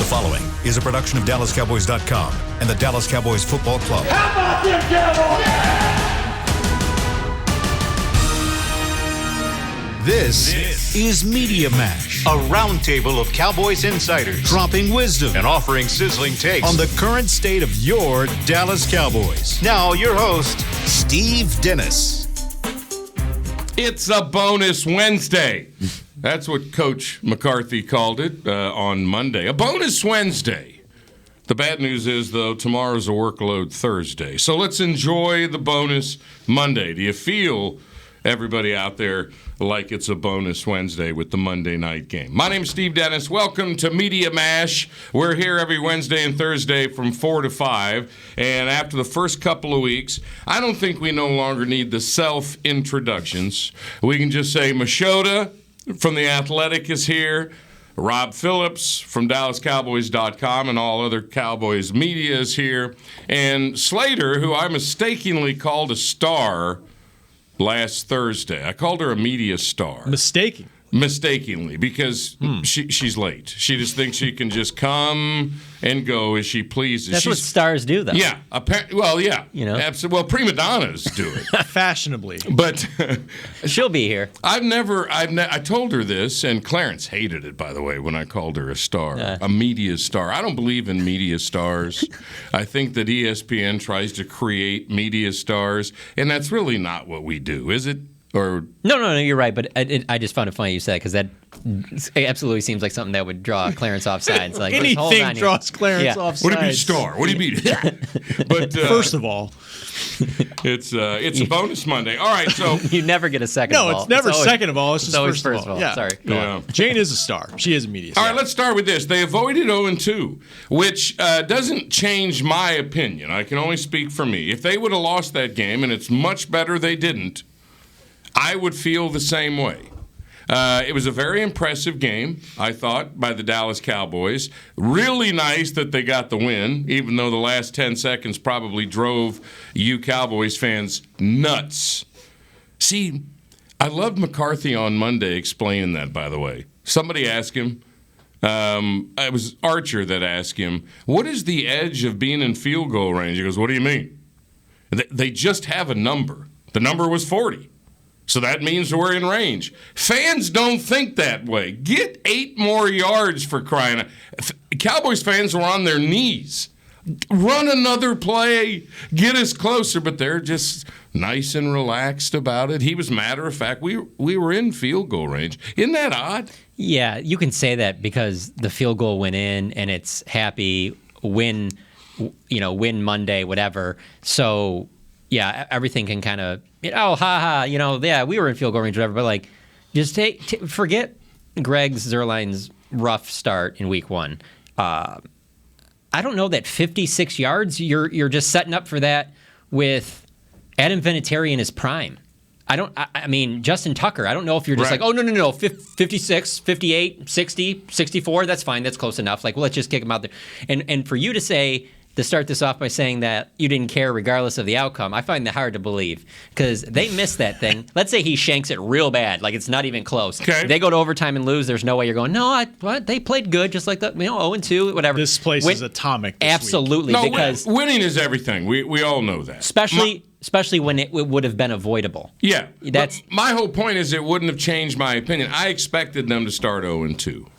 The following is a production of DallasCowboys.com and the Dallas Cowboys Football Club. How about them Cowboys? This is Media Mash, A roundtable of Cowboys insiders dropping wisdom and offering sizzling takes on the current state of your Dallas Cowboys. Now, your host, Steve Dennis. It's a bonus Wednesday. That's what Coach McCarthy called it on Monday. A bonus Wednesday. The bad news is, though, tomorrow's a workload Thursday. So let's enjoy the bonus Monday. Do you feel, everybody out there, like it's a bonus Wednesday with the Monday night game? My name's Steve Dennis. Welcome to Media Mash. We're here every Wednesday and Thursday from 4 to 5. And after the first couple of weeks, I don't think we no longer need the self-introductions. We can just say Machota from The Athletic is here. Rob Phillips from DallasCowboys.com and all other Cowboys media is here. And Slater, who I mistakenly called a star last Thursday. I called her a media star. Mistakenly, because she's late. She just thinks she can just come and go as she pleases. That's what stars do, though. Yeah. Well, yeah. You know? Well, prima donnas do it. Fashionably. But she'll be here. I told her this, and Clarence hated it, by the way, when I called her a star, a media star. I don't believe in media stars. I think that ESPN tries to create media stars, and that's really not what we do, is it? Or No, you're right, but I just found it funny you said, because that absolutely seems like something that would draw Clarence off sides. Like, anything draws Clarence off sides. What do you mean star? What do you mean? But first of all, it's a bonus Monday. All right, so you never get a second. No, it's never second of all. It's just always first of all. Yeah. Sorry. Go on. Jane is a star. She is a media star. All right, let's start with this. They avoided 0-2, which doesn't change my opinion. I can only speak for me. If they would have lost that game, and it's much better they didn't, I would feel the same way. It was a very impressive game, I thought, by the Dallas Cowboys. Really nice that they got the win, even though the last 10 seconds probably drove you Cowboys fans nuts. See, I loved McCarthy on Monday explaining that, by the way. Somebody asked him, it was Archer that asked him, what is the edge of being in field goal range? He goes, what do you mean? They just have a number. The number was 40. So that means we're in range. Fans don't think that way. Get 8 more yards, for crying out. Cowboys fans were on their knees. Run another play. Get us closer. But they're just nice and relaxed about it. He was matter of fact. We were in field goal range. Isn't that odd? Yeah, you can say that because the field goal went in and it's happy, win Monday, whatever. So, yeah, everything can kind of, we were in field goal range, whatever. But, like, just forget Greg Zuerlein's rough start in week 1. I don't know that 56 yards, you're just setting up for that with Adam Vinatieri in his prime. I mean, Justin Tucker, I don't know if you're just right. like, oh, no, 56, 58, 60, 64, that's fine, that's close enough. Like, well, let's just kick him out there. And for you to say, to start this off by saying that you didn't care regardless of the outcome, I find that hard to believe because they missed that thing. Let's say he shanks it real bad, like it's not even close. Okay. They go to overtime and lose. There's no way you're going, they played good, just like 0-2, whatever. This place is atomic this absolutely, week. because winning is everything. We all know that. Especially when it would have been avoidable. Yeah. That's my whole point is it wouldn't have changed my opinion. I expected them to start 0-2.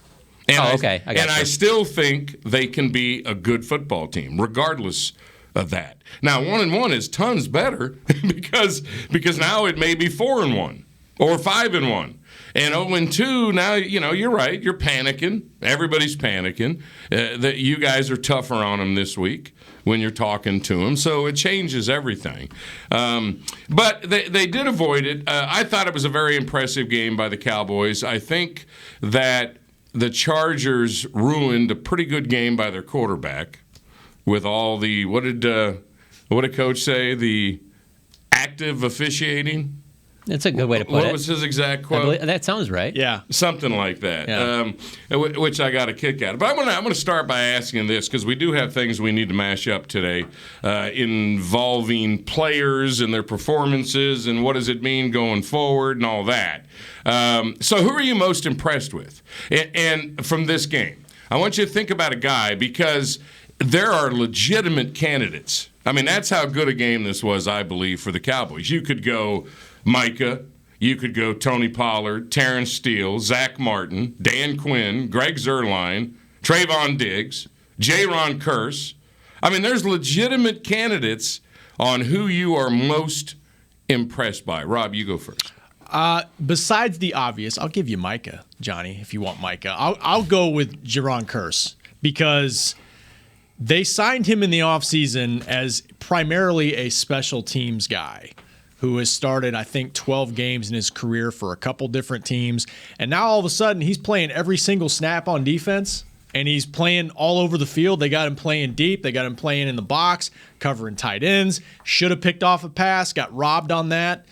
Okay. I still think they can be a good football team, regardless of that. Now, 1-1 is tons better because now it may be 4-1 or 5-1. And 0-2, now, you're right. You're panicking. Everybody's panicking. That you guys are tougher on them this week when you're talking to them. So it changes everything. But they did avoid it. I thought it was a very impressive game by the Cowboys. I think that the Chargers ruined a pretty good game by their quarterback with all the, what did Coach say, the active officiating? That's a good way to put it. What was his exact quote? That sounds right. Yeah. Something like that, yeah. Which I got a kick out of. But I'm going to start by asking this, because we do have things we need to mash up today involving players and their performances and what does it mean going forward and all that. So who are you most impressed with and from this game? I want you to think about a guy because there are legitimate candidates. I mean, that's how good a game this was, I believe, for the Cowboys. You could go Micah. You could go Tony Pollard, Terrence Steele, Zach Martin, Dan Quinn, Greg Zuerlein, Trayvon Diggs, Jaron Kearse. I mean, there's legitimate candidates on who you are most impressed by. Rob, you go first. Besides the obvious, I'll give you Micah, Johnny, if you want Micah. I'll go with Jaron Kearse because they signed him in the offseason as primarily a special teams guy who has started, I think, 12 games in his career for a couple different teams. And now all of a sudden he's playing every single snap on defense, and he's playing all over the field. They got him playing deep. They got him playing in the box, covering tight ends. Should have picked off a pass, got robbed on that.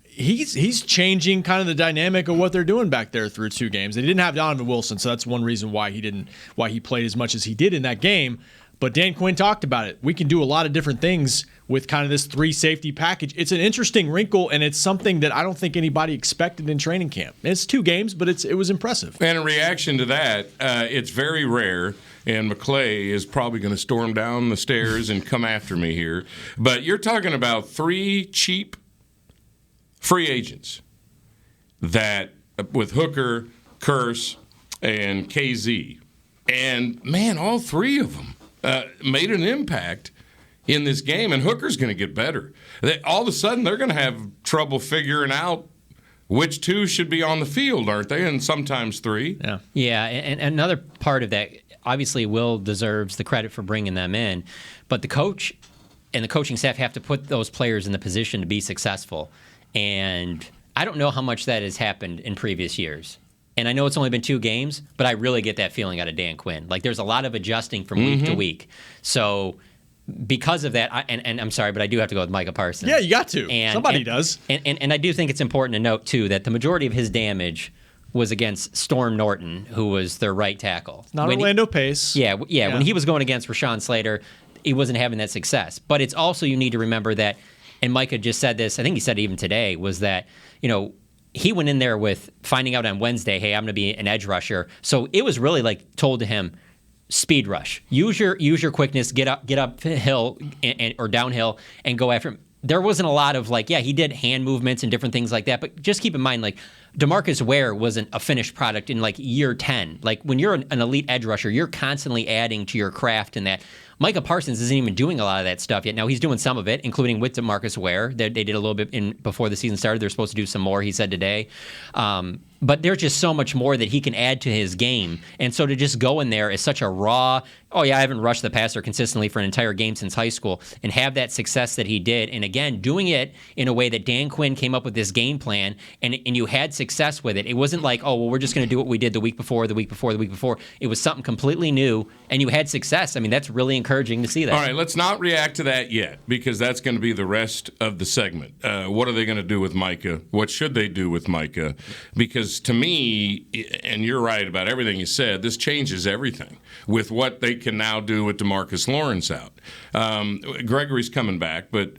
He's changing kind of the dynamic of what they're doing back there through 2 games. They didn't have Donovan Wilson, so that's one reason why he played as much as he did in that game. But Dan Quinn talked about it. We can do a lot of different things with kind of this 3-safety package. It's an interesting wrinkle, and it's something that I don't think anybody expected in training camp. It's 2 games, but it was impressive. And in reaction to that, it's very rare, and McClay is probably going to storm down the stairs and come after me here. But you're talking about 3 cheap free agents that, with Hooker, Kearse, and KZ. And, man, all 3 of them made an impact in this game, and Hooker's going to get better. All of a sudden, they're going to have trouble figuring out which 2 should be on the field, aren't they? And sometimes 3. Yeah, and another part of that, obviously Will deserves the credit for bringing them in, but the coach and the coaching staff have to put those players in the position to be successful. And I don't know how much that has happened in previous years. And I know it's only been 2 games, but I really get that feeling out of Dan Quinn. Like, there's a lot of adjusting from week to week. So because of that, and I'm sorry, but I do have to go with Micah Parsons. Yeah, you got to. Somebody does. And I do think it's important to note, too, that the majority of his damage was against Storm Norton, who was their right tackle. Not Orlando Pace. Yeah. When he was going against Rashawn Slater, he wasn't having that success. But it's also, you need to remember that, and Micah just said this, I think he said it even today, was that, he went in there with finding out on Wednesday, hey, I'm going to be an edge rusher. So it was really like told to him, speed rush. Use your quickness, get uphill or downhill and go after him. There wasn't a lot of he did hand movements and different things like that, but just keep in mind, DeMarcus Ware wasn't a finished product in year 10. When you're an elite edge rusher, you're constantly adding to your craft in that. Micah Parsons isn't even doing a lot of that stuff yet. Now, he's doing some of it, including with DeMarcus Ware. They did a little bit before the season started. They're supposed to do some more, he said today. But there's just so much more that he can add to his game. And so to just go in there as such a raw, I haven't rushed the passer consistently for an entire game since high school, and have that success that he did. And again, doing it in a way that Dan Quinn came up with this game plan, and you had success with it. It wasn't we're just going to do what we did the week before. It was something completely new, and you had success. I mean, that's really encouraging to see that. All right, let's not react to that yet, because that's going to be the rest of the segment. What are they going to do with Micah? What should they do with Micah? Because to me, and you're right about everything you said, this changes everything with what they can now do with DeMarcus Lawrence out. Gregory's coming back, but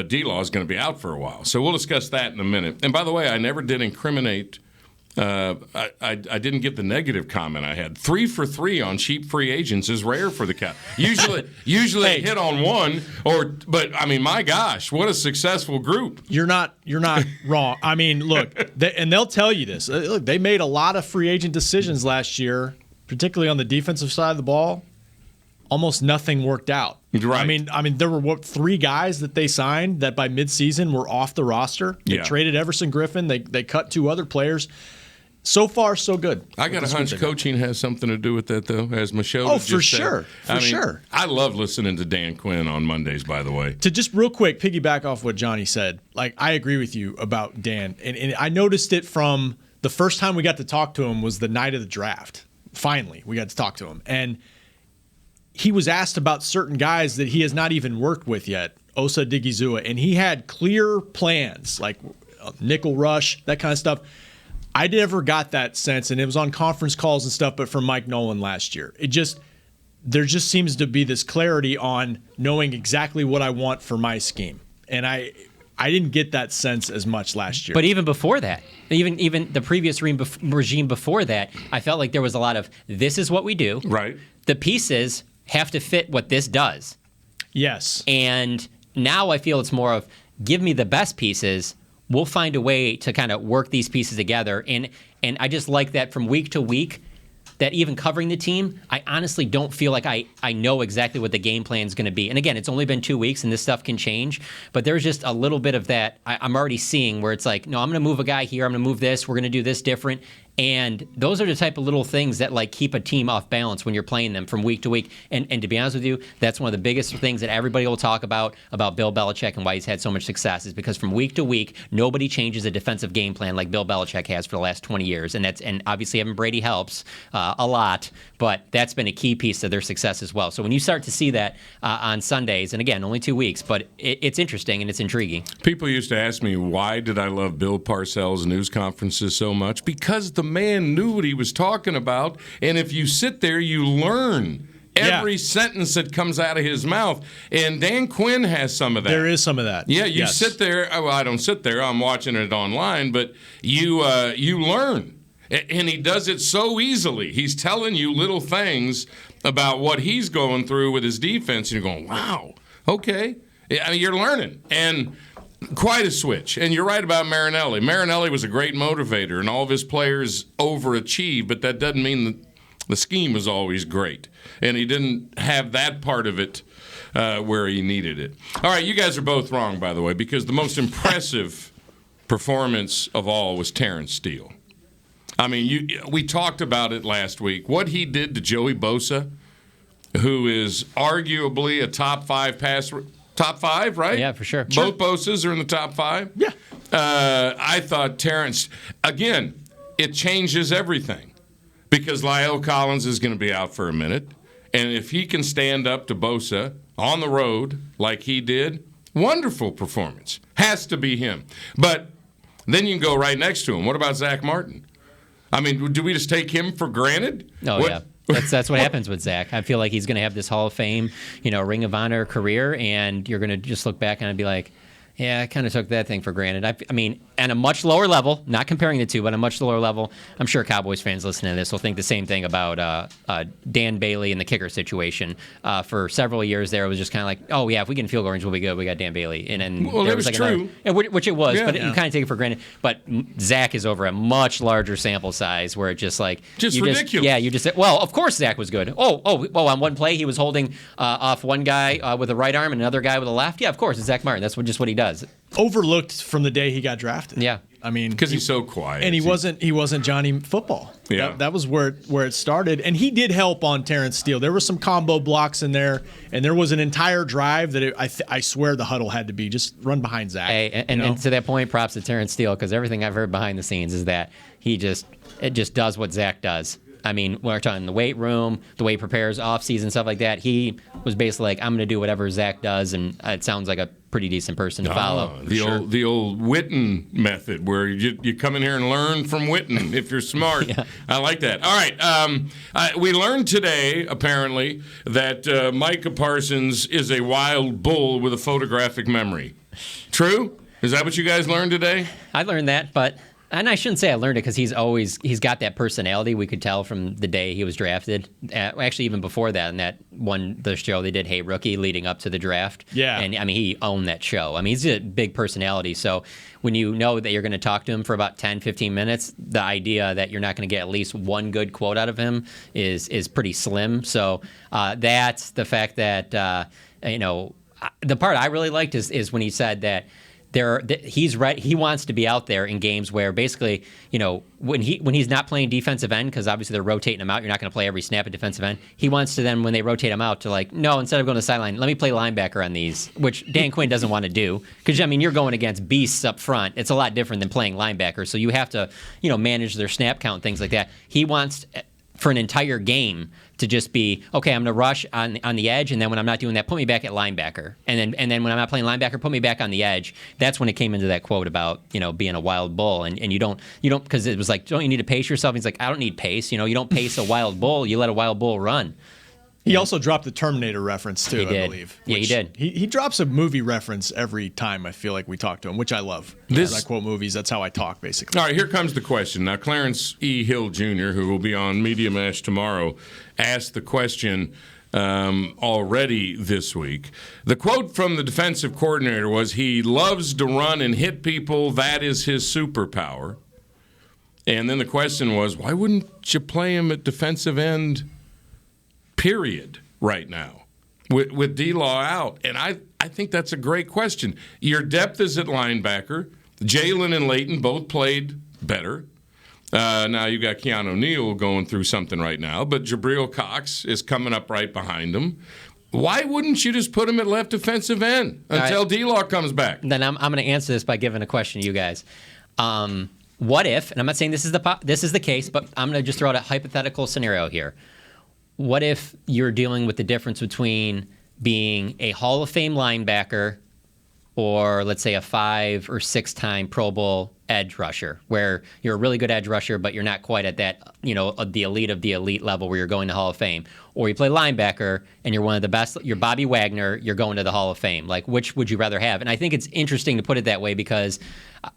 D-Law is going to be out for a while. So we'll discuss that in a minute. And by the way, I never did incriminate. I didn't get the negative comment I had. 3 for 3 on cheap free agents is rare for the Cow. Usually hey, hit on one, but I mean, my gosh, what a successful group. You're not wrong. I mean, look, and they'll tell you this. Look, they made a lot of free agent decisions last year, particularly on the defensive side of the ball. Almost nothing worked out. Right. I mean, there were 3 guys that they signed that by midseason were off the roster. They traded Everson Griffin. They cut 2 other players. So far, so good. I got a hunch coaching has something to do with that, though, as Machota just for said. sure. For sure. I love listening to Dan Quinn on Mondays, by the way. To just real quick piggyback off what Johnny said, I agree with you about Dan. And I noticed it from the first time we got to talk to him was the night of the draft. Finally, we got to talk to him. And he was asked about certain guys that he has not even worked with yet, Osa Digizua, and he had clear plans, like nickel rush, that kind of stuff. I never got that sense, and it was on conference calls and stuff, but from Mike Nolan last year. There just seems to be this clarity on knowing exactly what I want for my scheme. And I I didn't get that sense as much last year. But even before that, even the previous regime before that, I felt like there was a lot of, this is what we do. Right. The pieces have to fit what this does. Yes. And now I feel it's more of, give me the best pieces. We'll find a way to kind of work these pieces together. And I just like that from week to week, that even covering the team, I honestly don't feel like I know exactly what the game plan is going to be. And again, it's only been 2 weeks and this stuff can change, but there's just a little bit of that I'm already seeing where it's like, no, I'm going to move a guy here, I'm going to move this, we're going to do this different. And those are the type of little things that like keep a team off balance when you're playing them from week to week. And to be honest with you, that's one of the biggest things that everybody will talk about Bill Belichick and why he's had so much success is because from week to week, nobody changes a defensive game plan like Bill Belichick has for the last 20 years. And obviously Evan Brady helps a lot, but that's been a key piece to their success as well. So when you start to see that on Sundays, and again, only 2 weeks, but it's interesting and it's intriguing. People used to ask me, why did I love Bill Parcells' news conferences so much? Because the man knew what he was talking about, and if you sit there, you learn every sentence that comes out of his mouth. And Dan Quinn has some of that. There is some of that. Yeah, you sit there. Well, I don't sit there. I'm watching it online, but you learn. And he does it so easily. He's telling you little things about what he's going through with his defense, and you're going, wow, okay. I mean, you're learning. And quite a switch. And you're right about Marinelli. Marinelli was a great motivator, and all of his players overachieved, but that doesn't mean that the scheme was always great. And he didn't have that part of it where he needed it. All right, you guys are both wrong, by the way, because the most impressive performance of all was Terrence Steele. I mean, we talked about it last week. What he did to Joey Bosa, who is arguably a top 5 passer. Top 5, right? Yeah, for sure. Both Bosas are in the top 5? Yeah. I thought Terrence, again, it changes everything because La'el Collins is going to be out for a minute. And if he can stand up to Bosa on the road like he did, wonderful performance. Has to be him. But then you can go right next to him. What about Zach Martin? I mean, do we just take him for granted? Oh, yeah. That's what happens with Zach. I feel like he's going to have this Hall of Fame, Ring of Honor career, and you're going to just look back and be like, yeah, I kind of took that thing for granted. I mean, at a much lower level, not comparing the two, but a much lower level, I'm sure Cowboys fans listening to this will think the same thing about Dan Bailey and the kicker situation. For several years there, it was just kind of like, oh, yeah, if we get in field goal range, we'll be good. We got Dan Bailey. And then there was like true. Which it was, but you kind of take it for granted. But Zach is over a much larger sample size where it just like... ridiculous. You just... Well, of course Zach was good. Oh, on one play, he was holding off one guy with a right arm and another guy with a left. Yeah, of course, it's Zach Martin. That's just what he does. Overlooked from the day he got drafted. Yeah. I mean, because he's so quiet, and he wasn't Johnny Football. Yeah, that was where it started, and he did help on Terrence Steele. There were some combo blocks in there, and there was an entire drive that I swear the huddle had to be just run behind Zach. Hey, and to that point, props to Terrence Steele because everything I've heard behind the scenes is that it just does what Zach does. I mean, we're talking the weight room, the way he prepares off-season, stuff like that. He was basically like, I'm going to do whatever Zach does, and it sounds like a pretty decent person to follow. The old Witten method, where you come in here and learn from Witten if you're smart. Yeah. I like that. All right, we learned today, apparently, that Micah Parsons is a wild bull with a photographic memory. True? Is that what you guys learned today? I learned that, but... And I shouldn't say I learned it because he's got that personality we could tell from the day he was drafted. Actually, even before that, in the show they did, Hey Rookie, leading up to the draft. Yeah. And I mean, he owned that show. I mean, he's a big personality. So when you know that you're going to talk to him for about 10, 15 minutes, the idea that you're not going to get at least one good quote out of him is pretty slim. So that's the fact that, the part I really liked is when he said that he's right. He wants to be out there in games where basically, when he's not playing defensive end, because obviously they're rotating him out. You're not going to play every snap at defensive end. He wants to then, when they rotate him out, to like, no, instead of going to the sideline, let me play linebacker on these, which Dan Quinn doesn't want to do. Because, I mean, you're going against beasts up front. It's a lot different than playing linebacker. So you have to, manage their snap count, things like that. He wants, for an entire game, to just be, okay, I'm going to rush on the edge, and then when I'm not doing that, put me back at linebacker. And then when I'm not playing linebacker, put me back on the edge. That's when it came into that quote about, being a wild bull. And you don't, because it was like, don't you need to pace yourself? He's like, I don't need pace. You don't pace a wild bull. You let a wild bull run. He also dropped the Terminator reference, too, He did. I believe. Yeah, he did. He drops a movie reference every time I feel like we talk to him, which I love. As I quote movies, that's how I talk, basically. All right, here comes the question. Now, Clarence E. Hill Jr., who will be on Media Mash tomorrow, asked the question already this week. The quote from the defensive coordinator was, he loves to run and hit people. That is his superpower. And then the question was, why wouldn't you play him at defensive end, period, right now, with D-Law out? And I think that's a great question. Your depth is at linebacker. Jalen and Leighton both played better. Now you got Keanu Neal going through something right now, but Jabril Cox is coming up right behind him. Why wouldn't you just put him at left defensive end until D-Law comes back? Then I'm going to answer this by giving a question to you guys. What if, and I'm not saying this is the case, but I'm going to just throw out a hypothetical scenario here. What if you're dealing with the difference between being a Hall of Fame linebacker or, let's say, a 5 or 6 time Pro Bowl edge rusher, where you're a really good edge rusher, but you're not quite at that, the elite of the elite level where you're going to Hall of Fame. Or you play linebacker and you're one of the best, you're Bobby Wagner, you're going to the Hall of Fame. Like, which would you rather have? And I think it's interesting to put it that way because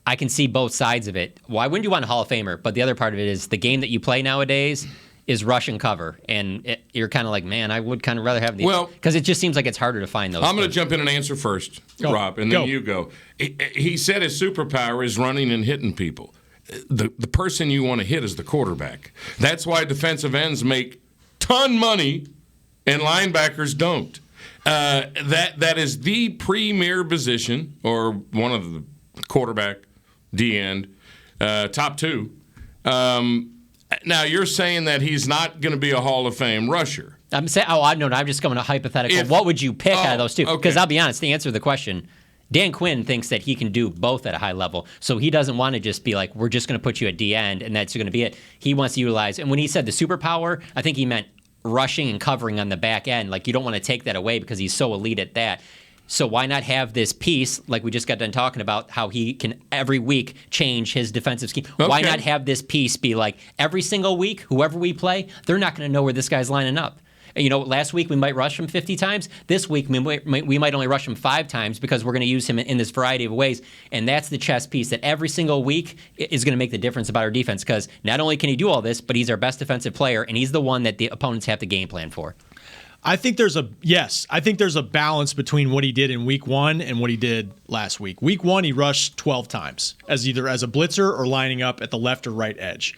I can see both sides of it. Why wouldn't you want a Hall of Famer? But the other part of it is the game that you play nowadays is rush and cover. And you're kind of like, man, I would kind of rather have the... Well, because it just seems like it's harder to find those. I'm going to jump in and answer first, Rob, and then you go. He said his superpower is running and hitting people. The person you want to hit is the quarterback. That's why defensive ends make ton money and linebackers don't. That is the premier position, or one of the quarterback, D-end, top 2. Now, you're saying that he's not going to be a Hall of Fame rusher. I'm saying, I'm just going to hypothetical. What would you pick out of those two? Because I'll be honest, to answer the question, Dan Quinn thinks that he can do both at a high level. So he doesn't want to just be like, we're just going to put you at D end and that's going to be it. He wants to utilize, and when he said the superpower, I think he meant rushing and covering on the back end. Like, you don't want to take that away because he's so elite at that. So why not have this piece, like we just got done talking about, how he can every week change his defensive scheme? Okay. Why not have this piece be like every single week, whoever we play, they're not going to know where this guy's lining up. Last week we might rush him 50 times. This week we might only rush him 5 times because we're going to use him in this variety of ways. And that's the chess piece that every single week is going to make the difference about our defense, because not only can he do all this, but he's our best defensive player, and he's the one that the opponents have to game plan for. I think there's a balance between what he did in week 1 and what he did last week. Week 1, he rushed 12 times either as a blitzer or lining up at the left or right edge.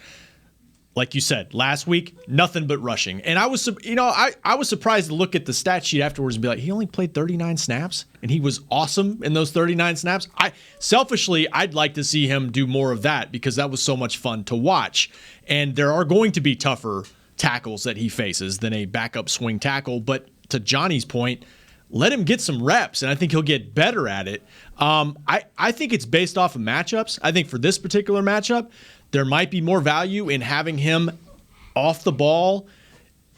Like you said, last week, nothing but rushing. And I was, I was surprised to look at the stat sheet afterwards and be like, he only played 39 snaps and he was awesome in those 39 snaps. Selfishly, I'd like to see him do more of that because that was so much fun to watch. And there are going to be tougher tackles that he faces than a backup swing tackle, but to Johnny's point, let him get some reps, and I think he'll get better at it. I think it's based off of matchups. I think for this particular matchup, there might be more value in having him off the ball,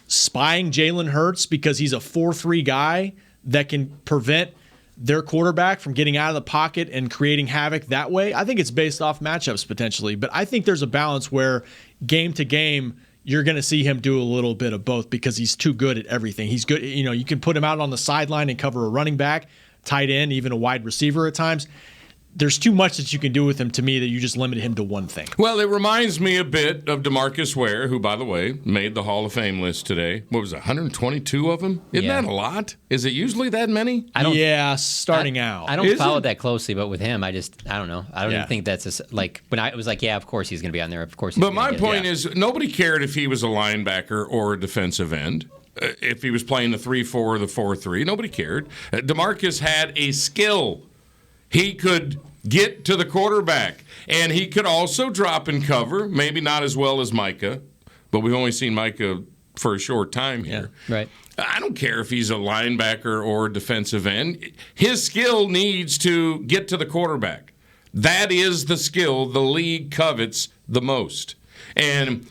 spying Jalen Hurts, because he's a 4-3 guy that can prevent their quarterback from getting out of the pocket and creating havoc that way. I think it's based off matchups potentially, but I think there's a balance where game to game, you're going to see him do a little bit of both because he's too good at everything. He's good. You can put him out on the sideline and cover a running back, tight end, even a wide receiver at times. There's too much that you can do with him, to me, that you just limit him to one thing. Well, it reminds me a bit of DeMarcus Ware, who, by the way, made the Hall of Fame list today. What was it, 122 of them? Isn't that a lot? Is it usually that many? Starting out. I don't follow that closely, but with him, I don't know. I don't even think that's when I was like, of course he's going to be on there. Of course he's But my point is, nobody cared if he was a linebacker or a defensive end. If he was playing the 3-4 or the 4-3, nobody cared. DeMarcus had a skill. He could get to the quarterback, and he could also drop and cover, maybe not as well as Micah, but we've only seen Micah for a short time here. Yeah, right. I don't care if he's a linebacker or a defensive end. His skill needs to get to the quarterback. That is the skill the league covets the most. And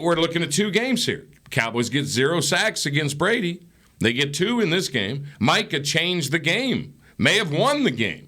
we're looking at 2 games here. Cowboys get 0 sacks against Brady. They get 2 in this game. Micah changed the game, may have won the game.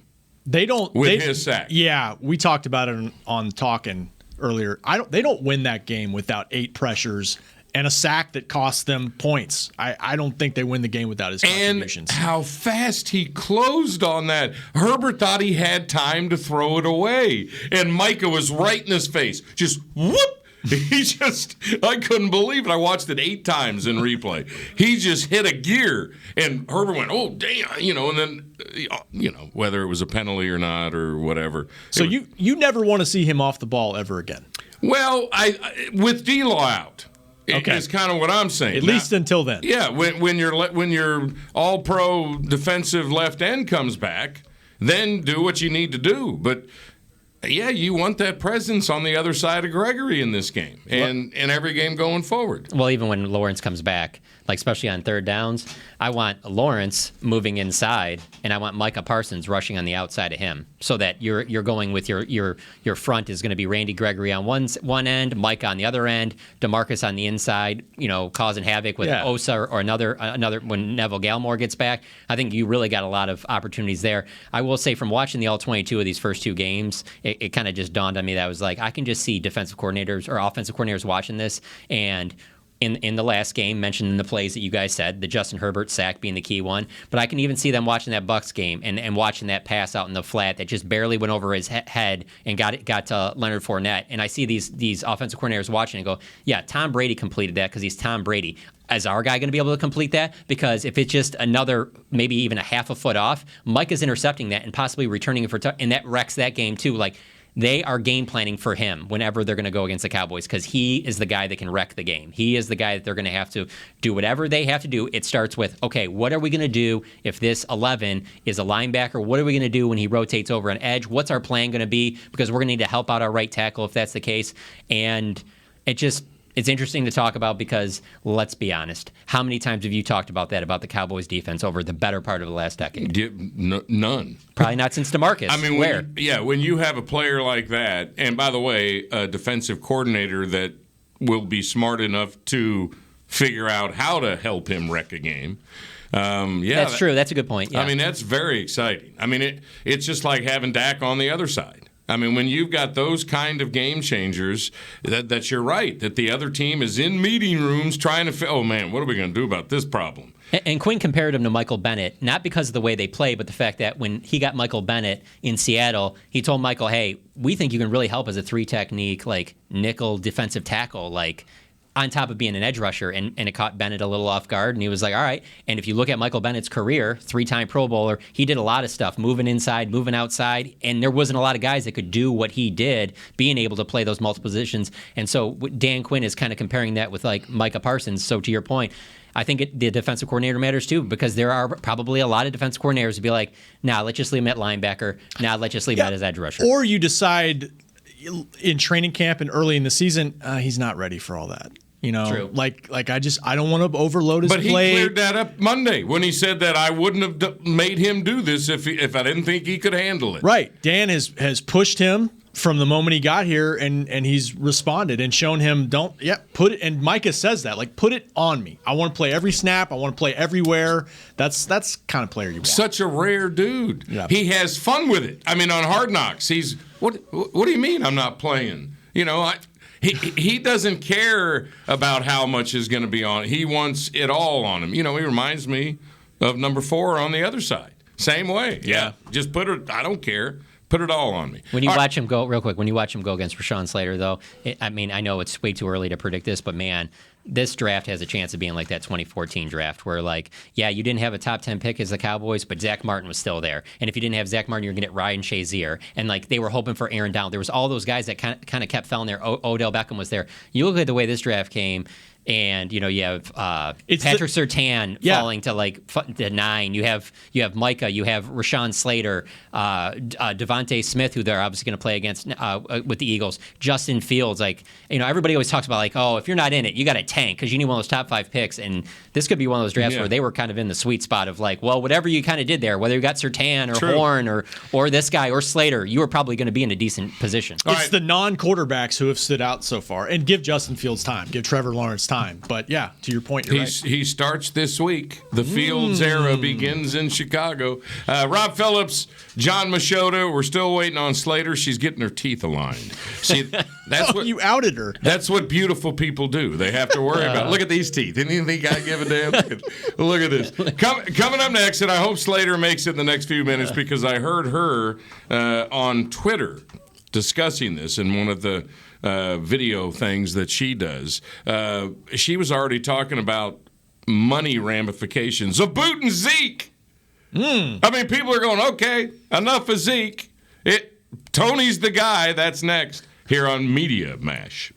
His sack. Yeah, we talked about it on Talking earlier. They don't win that game without 8 pressures and a sack that cost them points. I don't think they win the game without his contributions. And how fast he closed on that. Herbert thought he had time to throw it away, and Micah was right in his face. Just whoop! I couldn't believe it. I watched it 8 times in replay. He just hit a gear, and Herbert went, oh, damn, and then, whether it was a penalty or not or whatever. So you never want to see him off the ball ever again? Well, with D-Law out. Okay. Is kind of what I'm saying. At least until then. Yeah, when your all-pro defensive left end comes back, then do what you need to do. But yeah, you want that presence on the other side of Gregory in this game and in every game going forward. Well, even when Lawrence comes back, like especially on third downs, I want Lawrence moving inside, and I want Micah Parsons rushing on the outside of him, so that you're going with your front is going to be Randy Gregory on one end, Micah on the other end, DeMarcus on the inside, causing havoc with Osa or another when Neville Gallimore gets back. I think you really got a lot of opportunities there. I will say, from watching the all 22 of these first 2 games, it kind of just dawned on me that I was like, I can just see defensive coordinators or offensive coordinators watching this, and in the last game, mentioned in the plays that you guys said, the Justin Herbert sack being the key one. But I can even see them watching that Bucs game and watching that pass out in the flat that just barely went over his head and got to Leonard Fournette. And I see these offensive coordinators watching and go, yeah, Tom Brady completed that because he's Tom Brady. Is our guy going to be able to complete that? Because if it's just another, maybe even a half a foot off, Mike is intercepting that and possibly returning it and that wrecks that game too. Like, they are game planning for him whenever they're going to go against the Cowboys, because he is the guy that can wreck the game. He is the guy that they're going to have to do whatever they have to do. It starts with, okay, what are we going to do if this 11 is a linebacker? What are we going to do when he rotates over an edge? What's our plan going to be? Because we're going to need to help out our right tackle if that's the case. And it's interesting to talk about because, let's be honest, how many times have you talked about that, about the Cowboys defense over the better part of the last decade? None. Probably not since DeMarcus. I mean, when you have a player like that, and by the way, a defensive coordinator that will be smart enough to figure out how to help him wreck a game. That's true. That's a good point. Yeah. I mean, that's very exciting. I mean, it's just like having Dak on the other side. I mean, when you've got those kind of game changers, that you're right, that the other team is in meeting rooms trying to, oh, man, what are we going to do about this problem? And Quinn compared him to Michael Bennett, not because of the way they play, but the fact that when he got Michael Bennett in Seattle, he told Michael, hey, we think you can really help as a 3-technique, like, nickel defensive tackle, like, on top of being an edge rusher, and it caught Bennett a little off guard, and he was like, all right. And if you look at Michael Bennett's career, 3-time Pro Bowler, he did a lot of stuff, moving inside, moving outside, and there wasn't a lot of guys that could do what he did, being able to play those multiple positions. And so Dan Quinn is kind of comparing that with, like, Micah Parsons. So to your point, I think the defensive coordinator matters too, because there are probably a lot of defensive coordinators who be like, nah, let's just leave him at linebacker. Nah, let's just leave him at his edge rusher. Or you decide in training camp and early in the season, he's not ready for all that. True. like I don't want to overload his play. But he cleared that up Monday when he said that I wouldn't have made him do this if I didn't think he could handle it. Right. Dan has pushed him from the moment he got here, and he's responded and shown him, put it. And Micah says that, like, put it on me. I want to play every snap. I want to play everywhere. That's kind of player you want. Such a rare dude. Yeah. He has fun with it. I mean, on Hard Knocks, he's what do you mean I'm not playing? He doesn't care about how much is going to be on it. He wants it all on him. He reminds me of number 4 on the other side. Same way. Yeah. Just put it, I don't care. Put it all on me. When you watch him go, real quick, when you watch him go against Rashawn Slater, though, I know it's way too early to predict this, but man, this draft has a chance of being like that 2014 draft where, like, yeah, you didn't have a top 10 pick as the Cowboys, but Zach Martin was still there. And if you didn't have Zach Martin, you're going to get Ryan Shazier. And, like, they were hoping for Aaron Donald. There was all those guys that kind of kept falling there. Odell Beckham was there. You look at the way this draft came, and you have Patrick Surtain falling to 9. You have Micah. You have Rashawn Slater, Devontae Smith, who they're obviously going to play against with the Eagles. Justin Fields. Everybody always talks about, like, oh, if you're not in it, you got to tank because you need one of those top 5 picks. And this could be one of those drafts where they were kind of in the sweet spot of, like, well, whatever you kind of did there, whether you got Surtain or Horn or this guy or Slater, you were probably going to be in a decent position. It's the non-quarterbacks who have stood out so far, and give Justin Fields time, give Trevor Lawrence time. time. But yeah, to your point, you're right. He starts this week. The Fields era begins in Chicago. Rob Phillips, John Machota. We're still waiting on Slater. She's getting her teeth aligned. See, that's what you outed her. That's what beautiful people do. They have to worry about. Look at these teeth. Didn't think I give a damn? Look at this. Coming up next, and I hope Slater makes it in the next few minutes because I heard her on Twitter discussing this in one of the video things that she does. She was already talking about money ramifications of booting Zeke. I mean, people are going, okay, enough of Zeke. Tony's the guy. That's next here on Media Mash.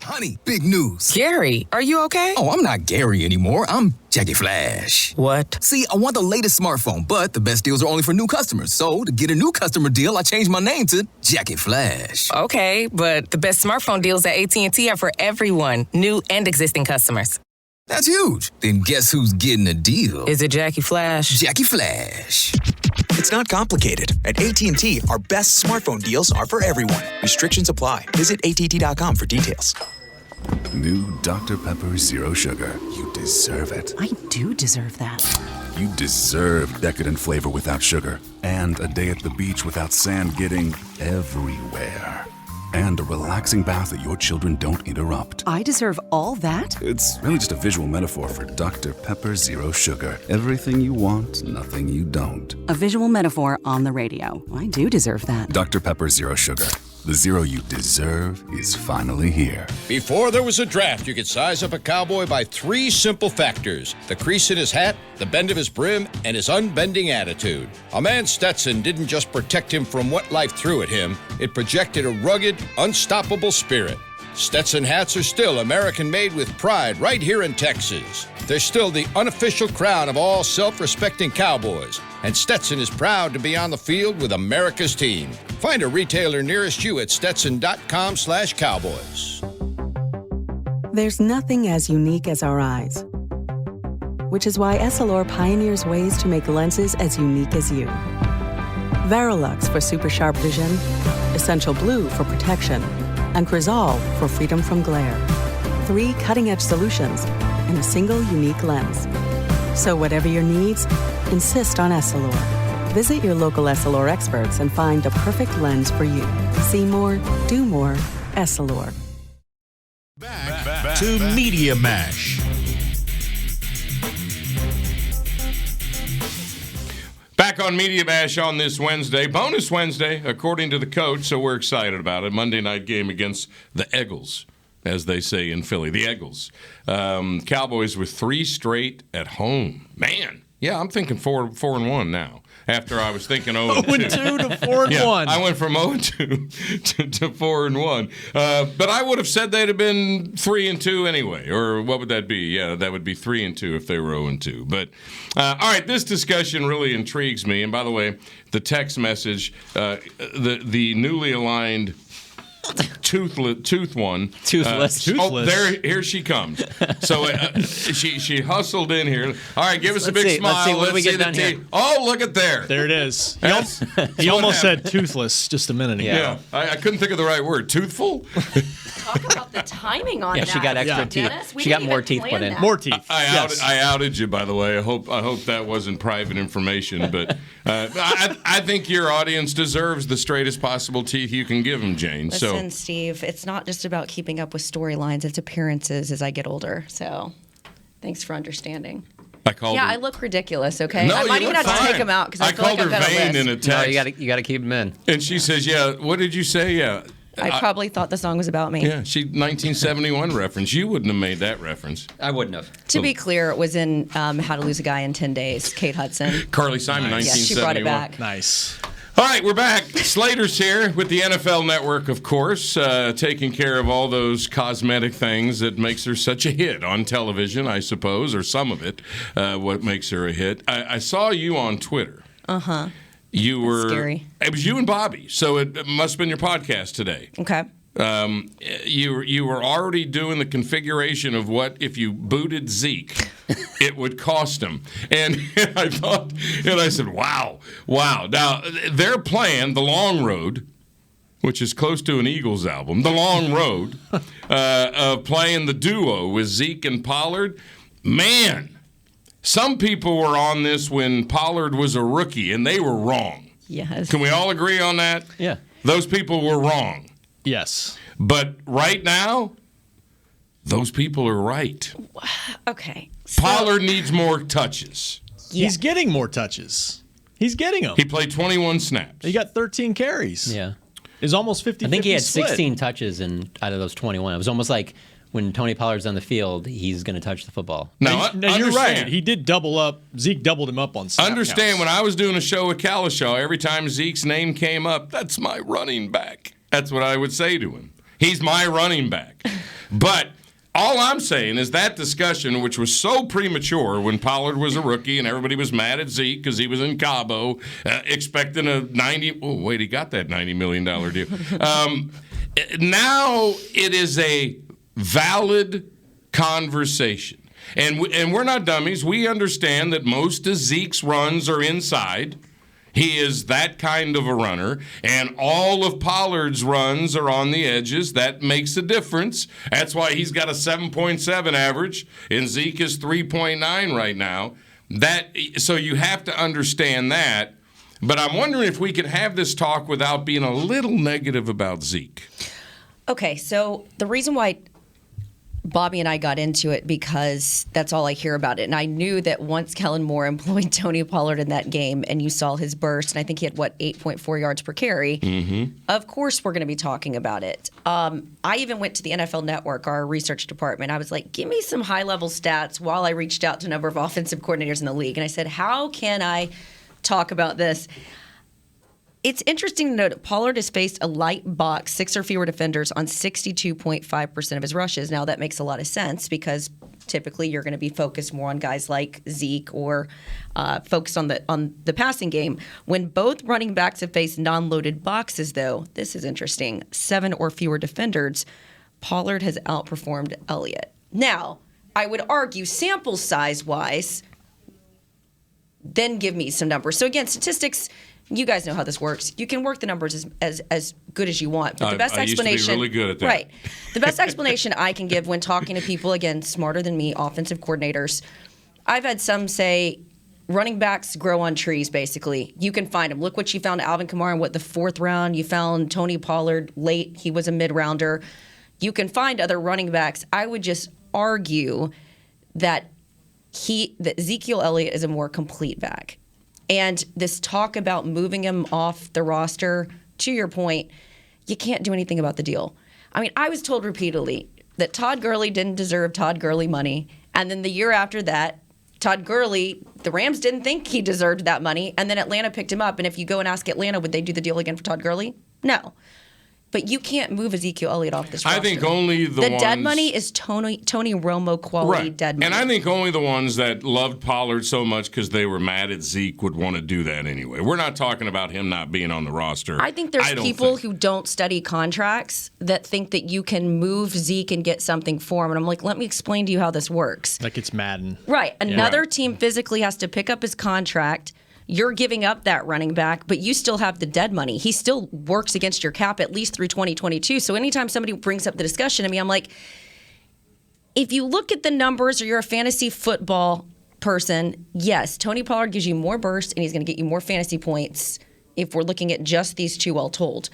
Honey, big news. Gary, are you okay? Oh, I'm not Gary anymore. I'm Jackie Flash. What? See, I want the latest smartphone, but the best deals are only for new customers. So, to get a new customer deal, I changed my name to Jackie Flash. Okay, but the best smartphone deals at AT&T are for everyone, new and existing customers. That's huge. Then guess who's getting a deal? Is it Jackie Flash? Jackie Flash. It's not complicated. At AT&T, our best smartphone deals are for everyone. Restrictions apply. Visit att.com for details. New Dr. Pepper Zero Sugar. You deserve it. I do deserve that. You deserve decadent flavor without sugar. And a day at the beach without sand getting everywhere. And a relaxing bath that your children don't interrupt. I deserve all that? It's really just a visual metaphor for Dr. Pepper Zero Sugar. Everything you want, nothing you don't. A visual metaphor on the radio. I do deserve that. Dr. Pepper Zero Sugar. The zero you deserve is finally here. Before there was a draft, you could size up a cowboy by 3 simple factors: the crease in his hat, the bend of his brim, and his unbending attitude. A man's Stetson didn't just protect him from what life threw at him, it projected a rugged, unstoppable spirit. Stetson hats are still American-made with pride right here in Texas. They're still the unofficial crown of all self-respecting cowboys, and Stetson is proud to be on the field with America's team. Find a retailer nearest you at stetson.com/cowboys. There's nothing as unique as our eyes, which is why Essilor pioneers ways to make lenses as unique as you. Varilux for super sharp vision, Essential Blue for protection, and Crizal for freedom from glare. 3 cutting-edge solutions in a single unique lens. So whatever your needs, insist on Essilor. Visit your local Essilor experts and find the perfect lens for you. See more, do more, Essilor. Back to Media Mash. Back on Media Mash on this Wednesday, bonus Wednesday, according to the coach, so we're excited about it. Monday night game against the Eagles, as they say in Philly, the Eagles. Cowboys with 3 straight at home. Man, yeah, I'm thinking 4-1 now. After I was thinking 0-2 to 4-1. I went from 0-2 to 4-1. But I would have said they'd have been 3-2 anyway. Or what would that be? Yeah, that would be 3-2 if they were 0-2. But all right, this discussion really intrigues me. And by the way, the text message, the newly aligned tooth one. Toothless. Here she comes. So she hustled in here. All right, give us a Let's big see, smile. let's see, what do we see get the down here? teeth. Oh, look at there. There it is. He almost said toothless just a minute ago. Yeah, I couldn't think of the right word. Toothful? Talk about the timing on that. Yeah, she got extra teeth. She got more teeth put in. More teeth. I outed you, by the way. I hope that wasn't private information, but I think your audience deserves the straightest possible teeth you can give them, Jane. Listen, Steve, it's not just about keeping up with storylines. It's appearances as I get older. So thanks for understanding. I look ridiculous, okay? No, I might you even look have to fine. take them out because I feel called like I've her got a vain list. in a text. No, you got to keep them in. And she says, yeah, what did you say? Yeah. I probably thought the song was about me. Yeah, 1971 reference. You wouldn't have made that reference. I wouldn't have. To be clear, it was in How to Lose a Guy in 10 Days, Kate Hudson. Carly Simon, Nice. 1971. Yeah, she brought it back. Nice. All right, we're back. Slater's here with the NFL Network, of course, taking care of all those cosmetic things that makes her such a hit on television, I suppose, or some of it, what makes her a hit. I saw you on Twitter. Uh-huh. You were scary. It was you and Bobby, so it must have been your podcast today. Okay. You were already doing the configuration of what if you booted Zeke, it would cost him, and I said, wow. Now their plan, the long road, which is close to an Eagles album, The Long Road, of playing the duo with Zeke and Pollard. Man, some people were on this when Pollard was a rookie, and they were wrong. Yes. Can we all agree on that? Yeah. Those people were wrong. Yes. But right now, those people are right. Okay. Pollard needs more touches. Yeah. He's getting more touches. He's getting them. He played 21 snaps. He got 13 carries. Yeah. It's almost 50-50 I think he had split. 16 touches out of those 21. It was almost like when Tony Pollard's on the field, he's going to touch the football. Now you're right. He did double up. Zeke doubled him up on snap Understand, counts. when I was doing a show with Kalishaw, every time Zeke's name came up, that's my running back. That's what I would say to him. He's my running back. But all I'm saying is that discussion, which was so premature when Pollard was a rookie and everybody was mad at Zeke because he was in Cabo, expecting a he got that $90 million deal. Now it is a valid conversation. And we're not dummies. We understand that most of Zeke's runs are inside. He is that kind of a runner, and all of Pollard's runs are on the edges. That makes a difference. That's why he's got a 7.7 average, and Zeke is 3.9 right now. So you have to understand that. But I'm wondering if we could have this talk without being a little negative about Zeke. Okay, so the reason why Bobby and I got into it, because that's all I hear about it. And I knew that once Kellen Moore employed Tony Pollard in that game and you saw his burst, and I think he had, 8.4 yards per carry, of course we're going to be talking about it. I even went to the NFL Network, our research department. I was like, give me some high-level stats while I reached out to a number of offensive coordinators in the league. And I said, how can I talk about this? It's interesting to note that Pollard has faced a light box, 6 or fewer defenders on 62.5% of his rushes. Now, that makes a lot of sense because typically you're going to be focused more on guys like Zeke or focused on the passing game. When both running backs have faced non-loaded boxes, though, this is interesting, 7 or fewer defenders, Pollard has outperformed Elliott. Now, I would argue sample size-wise, then give me some numbers. So again, statistics, you guys know how this works. You can work the numbers as good as you want. But the best explanation, used to be really good at that. Right. The best explanation I can give when talking to people, again, smarter than me, offensive coordinators, I've had some say running backs grow on trees, basically. You can find them. Look what you found Alvin Kamara in the 4th round. You found Tony Pollard late. He was a mid-rounder. You can find other running backs. I would just argue that Ezekiel Elliott is a more complete back. And this talk about moving him off the roster, to your point, you can't do anything about the deal. I mean, I was told repeatedly that Todd Gurley didn't deserve Todd Gurley money. And then the year after that, Todd Gurley, the Rams didn't think he deserved that money. And then Atlanta picked him up. And if you go and ask Atlanta, would they do the deal again for Todd Gurley? No. But you can't move Ezekiel Elliott off this roster. I think only the ones... dead money is Tony Romo quality dead money. And I think only the ones that loved Pollard so much because they were mad at Zeke would want to do that anyway. We're not talking about him not being on the roster. I think there's people who don't study contracts that think that you can move Zeke and get something for him. And I'm like, let me explain to you how this works. Like it's Madden. Right. Another team physically has to pick up his contract. You're giving up that running back, but you still have the dead money. He still works against your cap at least through 2022. So anytime somebody brings up the discussion to me, I'm like, if you look at the numbers or you're a fantasy football person, yes, Tony Pollard gives you more burst and he's going to get you more fantasy points if we're looking at just these two all told.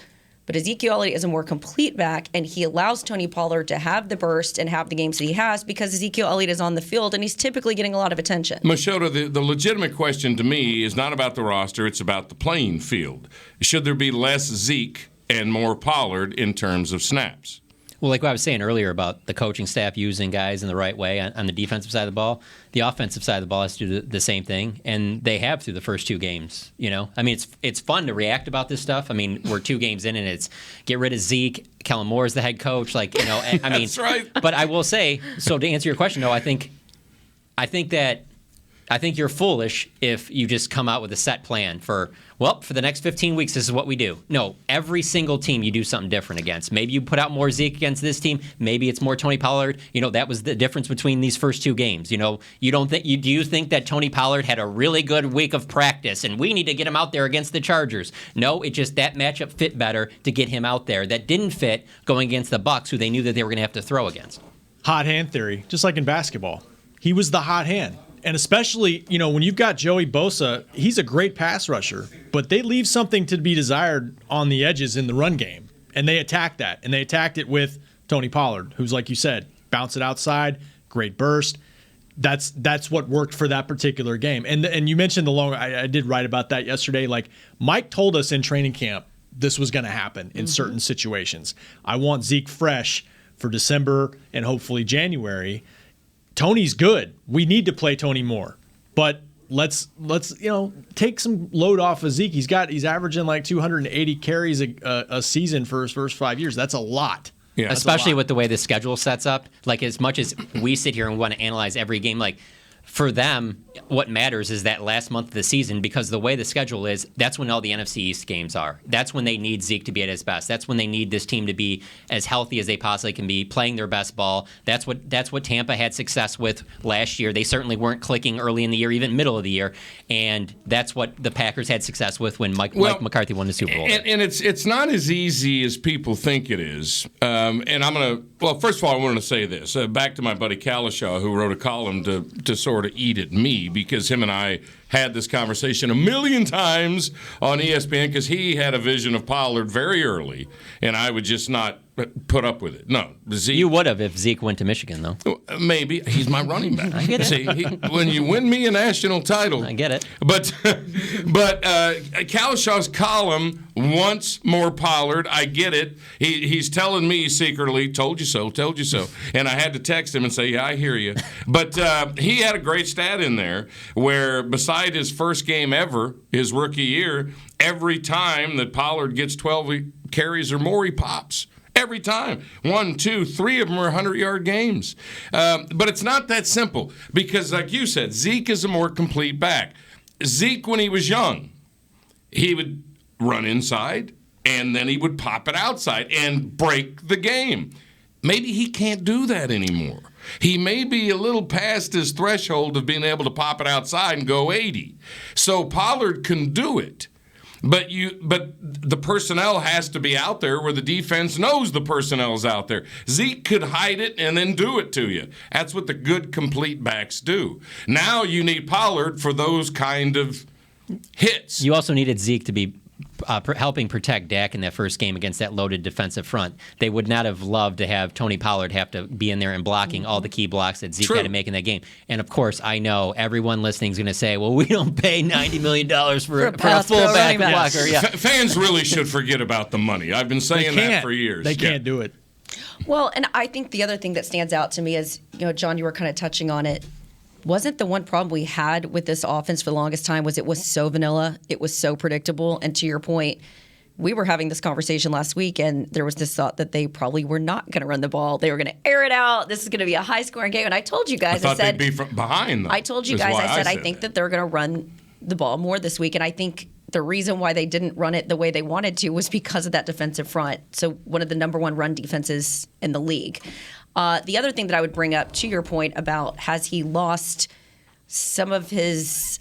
But Ezekiel Elliott is a more complete back, and he allows Tony Pollard to have the burst and have the games that he has because Ezekiel Elliott is on the field, and he's typically getting a lot of attention. Machota, the legitimate question to me is not about the roster, it's about the playing field. Should there be less Zeke and more Pollard in terms of snaps? Well, like what I was saying earlier about the coaching staff using guys in the right way on the defensive side of the ball, the offensive side of the ball has to do the same thing, and they have through the first 2 games. You know, I mean, it's fun to react about this stuff. I mean, we're 2 games in, and it's get rid of Zeke. Kellen Moore is the head coach. Like, you know, I mean, that's right. But I will say, so to answer your question, though, I think that I think you're foolish if you just come out with a set plan for the next 15 weeks, this is what we do. No, every single team you do something different against. Maybe you put out more Zeke against this team. Maybe it's more Tony Pollard. That was the difference between these first two games. Do you think that Tony Pollard had a really good week of practice and we need to get him out there against the Chargers? No, it just that matchup fit better to get him out there. That didn't fit going against the Bucs, who they knew that they were going to have to throw against. Hot hand theory, just like in basketball. He was the hot hand. And especially, when you've got Joey Bosa, he's a great pass rusher, but they leave something to be desired on the edges in the run game. And they attack that. And they attacked it with Tony Pollard, who's, like you said, bounce it outside, great burst. That's what worked for that particular game. And you mentioned the long, I did write about that yesterday. Like, Mike told us in training camp this was going to happen in certain situations. I want Zeke fresh for December and hopefully January. Tony's good. We need to play Tony more, but let's take some load off of Zeke. He's averaging like 280 carries a season for his first 5 years. That's a lot. Yeah, especially with the way the schedule sets up. Like, as much as we sit here and want to analyze every game, like, for them, what matters is that last month of the season, because the way the schedule is, that's when all the NFC East games are. That's when they need Zeke to be at his best. That's when they need this team to be as healthy as they possibly can be, playing their best ball. That's what Tampa had success with last year. They certainly weren't clicking early in the year, even middle of the year, and that's what the Packers had success with when Mike McCarthy won the Super Bowl. And it's not as easy as people think it is. And I'm going to, first of all, I wanted to say this. Back to my buddy Kalishaw, who wrote a column to sort of eat at me, because him and I had this conversation a million times on ESPN, because he had a vision of Pollard very early, and I would just not put up with it. No, Zeke. You would have if Zeke went to Michigan, though. Maybe. He's my running back. I get it. See, when you win me a national title. I get it. But Kalishaw's column wants more Pollard. I get it. He's telling me secretly, told you so. And I had to text him and say, yeah, I hear you. But he had a great stat in there where, beside his first game ever, his rookie year, every time that Pollard gets 12 carries or more, he pops. Every time. 1, 2, 3 of them are 100-yard games. But it's not that simple, because, like you said, Zeke is a more complete back. Zeke, when he was young, he would run inside, and then he would pop it outside and break the game. Maybe he can't do that anymore. He may be a little past his threshold of being able to pop it outside and go 80. So Pollard can do it. But the personnel has to be out there where the defense knows the personnel's out there. Zeke could hide it and then do it to you. That's what the good complete backs do. Now you need Pollard for those kind of hits. You also needed Zeke to be helping protect Dak in that first game against that loaded defensive front. They would not have loved to have Tony Pollard have to be in there and blocking all the key blocks that Zeke had to make in that game. And, of course, I know everyone listening is going to say, well, we don't pay $90 million for a fullback blocker. Yeah. Fans really should forget about the money. I've been saying that for years. They can't do it. Well, and I think the other thing that stands out to me is, John, you were kind of touching on it. Wasn't the one problem we had with this offense for the longest time was it was so vanilla, it was so predictable, and to your point, we were having this conversation last week, and there was this thought that they probably were not going to run the ball. They were going to air it out. This is going to be a high-scoring game, and I told you guys, I said they'd be from behind, though. I told you guys, I think that they're going to run the ball more this week, and I think the reason why they didn't run it the way they wanted to was because of that defensive front. So one of the number one run defenses in the league. The other thing that I would bring up to your point about has he lost some of his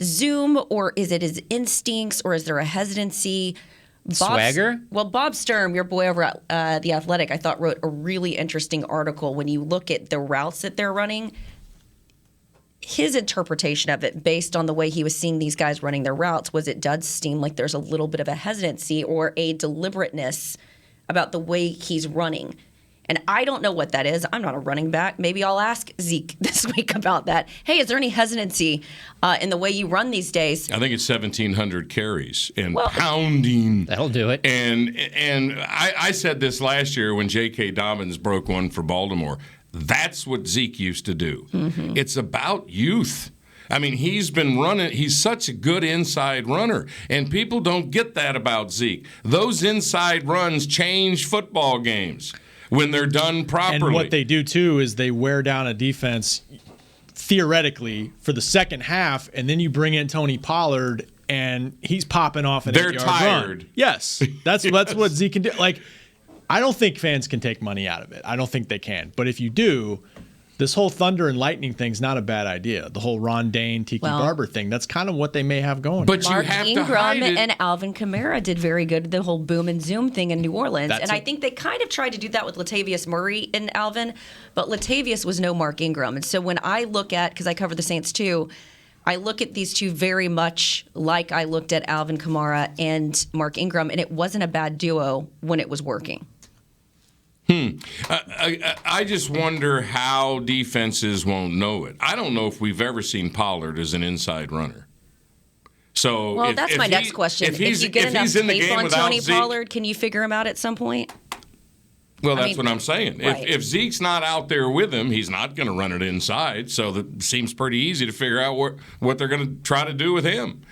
Zoom, or is it his instincts, or is there a hesitancy? Swagger? Well, Bob Sturm, your boy over at The Athletic, I thought wrote a really interesting article. When you look at the routes that they're running, his interpretation of it, based on the way he was seeing these guys running their routes, was it does seem like there's a little bit of a hesitancy or a deliberateness about the way he's running. And I don't know what that is. I'm not a running back. Maybe I'll ask Zeke this week about that. Hey, is there any hesitancy in the way you run these days? I think it's 1,700 carries and pounding. That'll do it. And I said this last year when J.K. Dobbins broke one for Baltimore. That's what Zeke used to do. Mm-hmm. It's about youth. I mean, he's been running. He's such a good inside runner, and people don't get that about Zeke. Those inside runs change football games when they're done properly. And what they do, too, is they wear down a defense theoretically for the second half, and then you bring in Tony Pollard and he's popping off an They're 8-yard tired. run. Yes, that's what Zeke can do. Like, I don't think fans can take money out of it. I don't think they can. But if you do, this whole thunder and lightning thing's not a bad idea. The whole Ron Dane, Tiki Barber thing, that's kind of what they may have going. But Mark you have Ingram to hide it. and Alvin Kamara did very good, the whole boom and zoom thing in New Orleans. That's and I it. think they kind of tried to do that with Latavius Murray and Alvin, but Latavius was no Mark Ingram. And so when I look at, because I cover the Saints too, I look at these two very much like I looked at Alvin Kamara and Mark Ingram, and it wasn't a bad duo when it was working. I just wonder how defenses won't know it. I don't know if we've ever seen Pollard as an inside runner. So, Well, that's my next question. If you get enough tape on Tony Pollard, can you figure him out at some point? Well, that's what I'm saying. Right. If Zeke's not out there with him, he's not going to run it inside. So that seems pretty easy to figure out what they're going to try to do with him.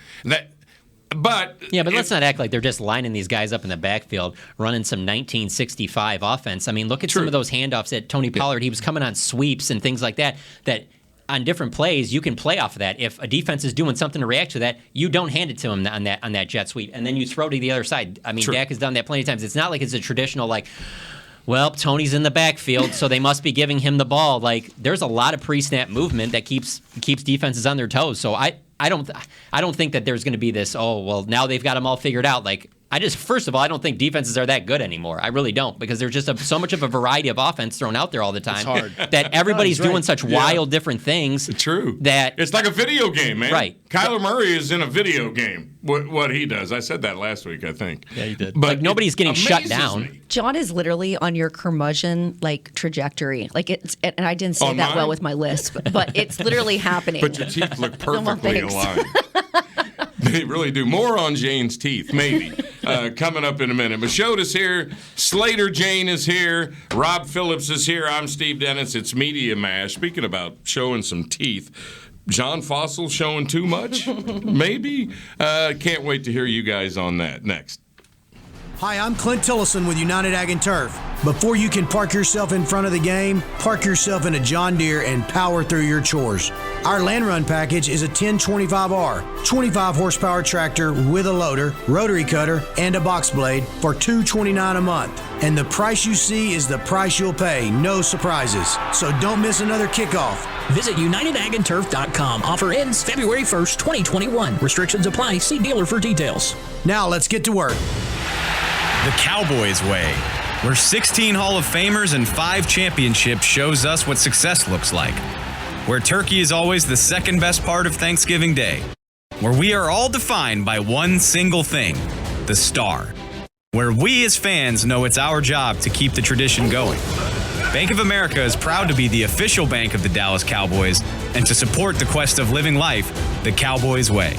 But let's not act like they're just lining these guys up in the backfield, running some 1965 offense. I mean, look at some of those handoffs at Tony Pollard. He was coming on sweeps and things like that. That on different plays, you can play off of that. If a defense is doing something to react to that, you don't hand it to him on that jet sweep, and then you throw to the other side. I mean, Dak has done that plenty of times. It's not like it's a traditional well, Tony's in the backfield, so they must be giving him the ball. Like, there's a lot of pre-snap movement that keeps defenses on their toes. So I don't think that there's going to be this, now they've got them all figured out. Like, first of all, I don't think defenses are that good anymore. I really don't, because there's just so much of a variety of offense thrown out there all the time. It's hard. That everybody's doing such wild different things. True. That it's like a video game, man. Right. Kyler Murray is in a video game. What he does. I said that last week, I think. Yeah, you did. But nobody's getting shut down. John is literally on your curmudgeon trajectory. And I didn't say that well with my lisp, but it's literally happening. But your teeth look perfectly thanks. aligned. They really do. More on Jane's teeth, maybe, coming up in a minute. Machota's here. Slater Jane is here. Rob Phillips is here. I'm Steve Dennis. It's Media Mash. Speaking about showing some teeth, John Fossil showing too much? Maybe. Can't wait to hear you guys on that. Next. Hi, I'm Clint Tillison with United Ag and Turf. Before you can park yourself in front of the game, park yourself in a John Deere and power through your chores. Our Land Run package is a 1025R, 25 horsepower tractor with a loader, rotary cutter, and a box blade for $229 a month. And the price you see is the price you'll pay, no surprises. So don't miss another kickoff. Visit UnitedAgAndTurf.com. Offer ends February 1st, 2021. Restrictions apply. See dealer for details. Now let's get to work. The Cowboys way, where 16 Hall of Famers and 5 championships shows us what success looks like. Where turkey is always the second best part of Thanksgiving Day. Where we are all defined by one single thing, the star. Where we as fans know it's our job to keep the tradition going. Bank of America is proud to be the official bank of the Dallas Cowboys and to support the quest of living life the Cowboys way.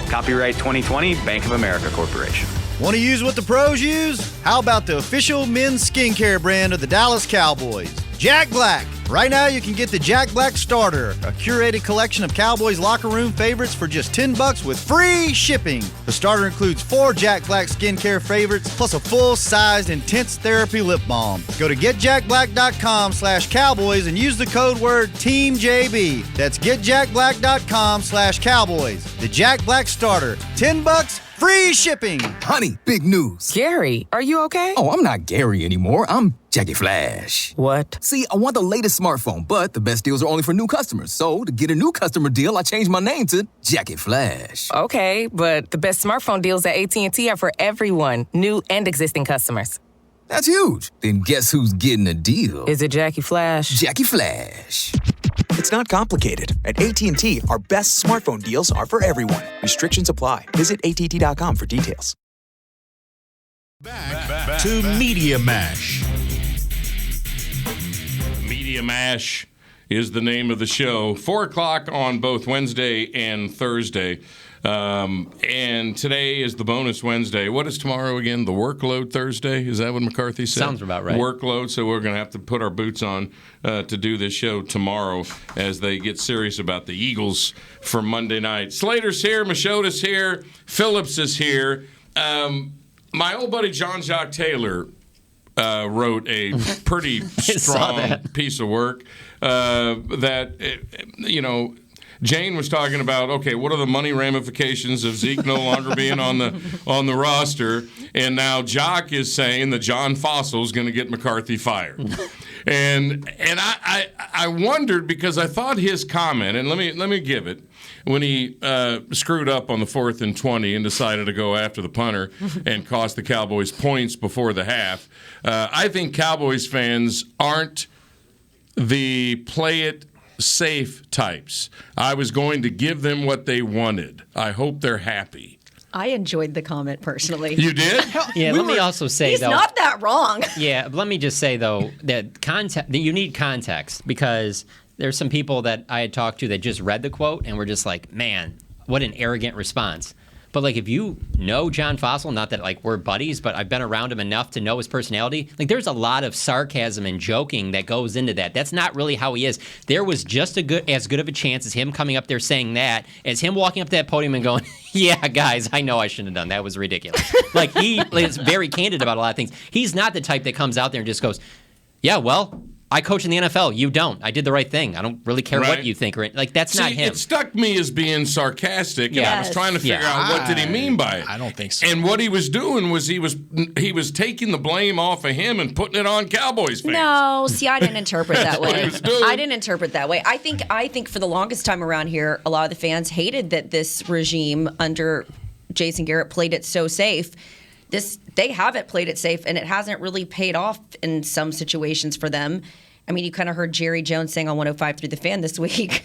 Copyright 2020, Bank of America Corporation. Want to use what the pros use? How about the official men's skincare brand of the Dallas Cowboys, Jack Black? Right now, you can get the Jack Black Starter, a curated collection of Cowboys locker room favorites for just $10 with free shipping. The starter includes 4 Jack Black skincare favorites, plus a full-sized intense therapy lip balm. Go to getjackblack.com/Cowboys and use the code word TEAMJB. That's getjackblack.com/Cowboys. The Jack Black Starter, $10, free shipping. Honey, big news. Gary, are you okay? Oh, I'm not Gary anymore. I'm Jackie Flash. What? See, I want the latest smartphone, but the best deals are only for new customers. So, to get a new customer deal, I changed my name to Jackie Flash. Okay, but the best smartphone deals at AT&T are for everyone, new and existing customers. That's huge. Then guess who's getting a deal? Is it Jackie Flash? Jackie Flash. It's not complicated. At AT&T, our best smartphone deals are for everyone. Restrictions apply. Visit att.com for details. Back to Media Mash. Media Mash is the name of the show. 4 o'clock on both Wednesday and Thursday. And today is the bonus Wednesday. What is tomorrow again? The workload Thursday? Is that what McCarthy said? Sounds about right. Workload. So we're going to have to put our boots on to do this show tomorrow as they get serious about the Eagles for Monday night. Slater's here. Machota's here. Phillips is here. My old buddy John Jacques Taylor wrote a pretty strong piece of work Jane was talking about, okay, what are the money ramifications of Zeke no longer being on the roster? And now Jock is saying that John Fossil is going to get McCarthy fired. And I wondered, because I thought his comment, and let me give it, when he screwed up on the 4th and 20 and decided to go after the punter and cost the Cowboys points before the half. I think Cowboys fans aren't the play it safe types. I was going to give them what they wanted. I hope they're happy. I enjoyed the comment personally. You did? Yeah, let me also say, he's though. He's not that wrong. Yeah, let me just say, though, that you need context, because there's some people that I had talked to that just read the quote and were just like, man, what an arrogant response. But, like, if you know John Fossil, not that, like, we're buddies, but I've been around him enough to know his personality, like, there's a lot of sarcasm and joking that goes into that. That's not really how he is. There was just as good of a chance as him coming up there saying that as him walking up to that podium and going, yeah, guys, I know I shouldn't have done that. That was ridiculous. Like, he is very candid about a lot of things. He's not the type that comes out there and just goes, yeah, well, I coach in the NFL. You don't. I did the right thing. I don't really care what you think. Like, that's not him. It struck me as being sarcastic, and I was trying to figure out what did he mean by it. I don't think so. And what he was doing was he was taking the blame off of him and putting it on Cowboys fans. No, see, I didn't interpret that way. What he was doing. I didn't interpret that way. I think for the longest time around here, a lot of the fans hated that this regime under Jason Garrett played it so safe. They haven't played it safe, and it hasn't really paid off in some situations for them. I mean, you kind of heard Jerry Jones saying on 105 through the Fan this week,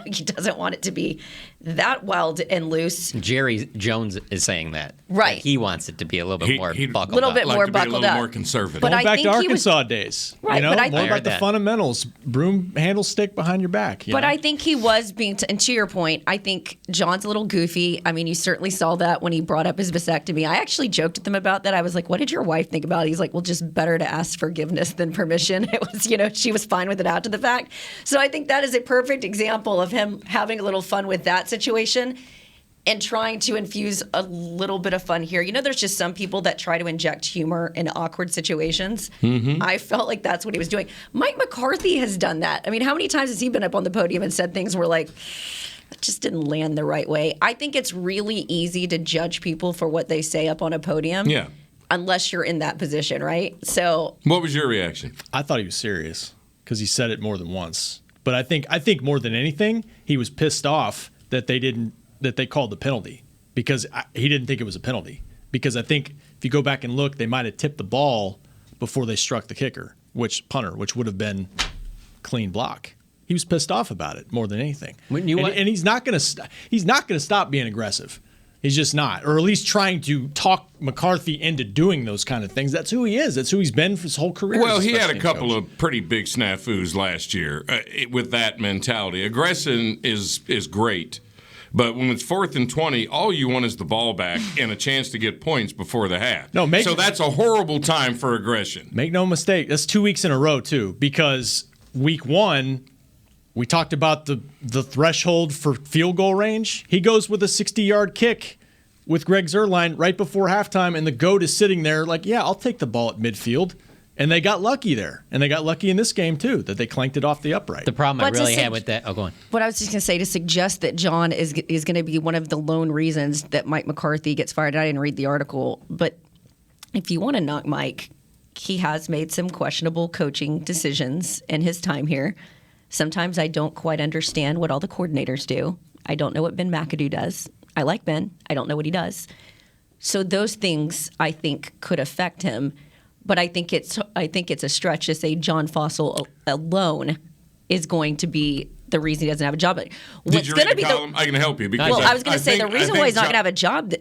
he doesn't want it to be that wild and loose. Jerry Jones is saying that. Right. He wants it to be a little bit more buckled up. A little bit more buckled up. A little more conservative. But Going back to think Arkansas days. Right, more but about the fundamentals. Broom handle stick behind your back. But I think he was being, and to your point, I think John's a little goofy. I mean, you certainly saw that when he brought up his vasectomy. I actually joked with him about that. I was like, what did your wife think about it? He's like, well, just better to ask forgiveness than permission. It was, she was fine with it after the fact. So I think that is a perfect example of him having a little fun with that situation and trying to infuse a little bit of fun here. There's just some people that try to inject humor in awkward situations. Mm-hmm. I felt like that's what he was doing. Mike McCarthy has done that. I mean, how many times has he been up on the podium and said things where like, it just didn't land the right way? I think it's really easy to judge people for what they say up on a podium. Yeah. Unless you're in that position, right? So, what was your reaction? I thought he was serious because he said it more than once. But I think more than anything, he was pissed off that they called the penalty because he didn't think it was a penalty. Because I think if you go back and look, they might have tipped the ball before they struck the kicker, which would have been clean block. He was pissed off about it more than anything. And he's not going to stop being aggressive. He's just not, or at least trying to talk McCarthy into doing those kind of things. That's who he is. That's who he's been for his whole career. Well, he had a couple of pretty big snafus last year with that mentality. Aggression is great, but when it's 4th and 20, all you want is the ball back and a chance to get points before the half. So that's a horrible time for aggression. Make no mistake, that's 2 weeks in a row, too, because week 1, we talked about the threshold for field goal range. He goes with a 60-yard kick with Greg Zuerlein right before halftime, and the GOAT is sitting there like, yeah, I'll take the ball at midfield. And they got lucky there. And they got lucky in this game, too, that they clanked it off the upright. The problem I really had with that – oh, go on. What I was just going to say, to suggest that John is going to be one of the lone reasons that Mike McCarthy gets fired. I didn't read the article, but if you want to knock Mike, he has made some questionable coaching decisions in his time here. Sometimes I don't quite understand what all the coordinators do. I don't know what Ben McAdoo does. I like Ben. I don't know what he does. So those things, I think, could affect him. But I think it's a stretch to say John Fossil alone is going to be the reason he doesn't have a job. Did you read the column? I can help you. Because I was going to say the reason why he's not going to have a job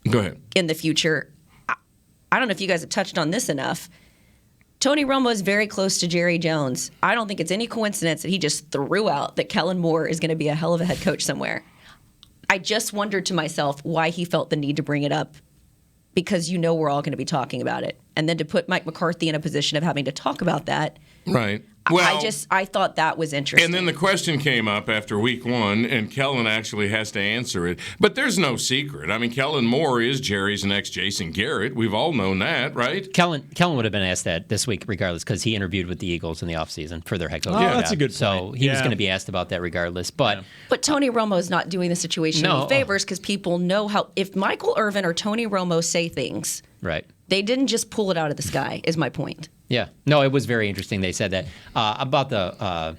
go ahead. In the future, I don't know if you guys have touched on this enough. Tony Romo is very close to Jerry Jones. I don't think it's any coincidence that he just threw out that Kellen Moore is going to be a hell of a head coach somewhere. I just wondered to myself why he felt the need to bring it up, because we're all going to be talking about it. and then to put Mike McCarthy in a position of having to talk about that. Right. Well, I thought that was interesting. And then the question came up after week 1, and Kellen actually has to answer it. But there's no secret. I mean, Kellen Moore is Jerry's next Jason Garrett. We've all known that, right? Kellen would have been asked that this week regardless because he interviewed with the Eagles in the offseason for their head coach. That's a good point. So he was going to be asked about that regardless. But Tony Romo's not doing the situation any favors because people know how – if Michael Irvin or Tony Romo say things, right, they didn't just pull it out of the sky is my point. Yeah. No, it was very interesting. They said that about the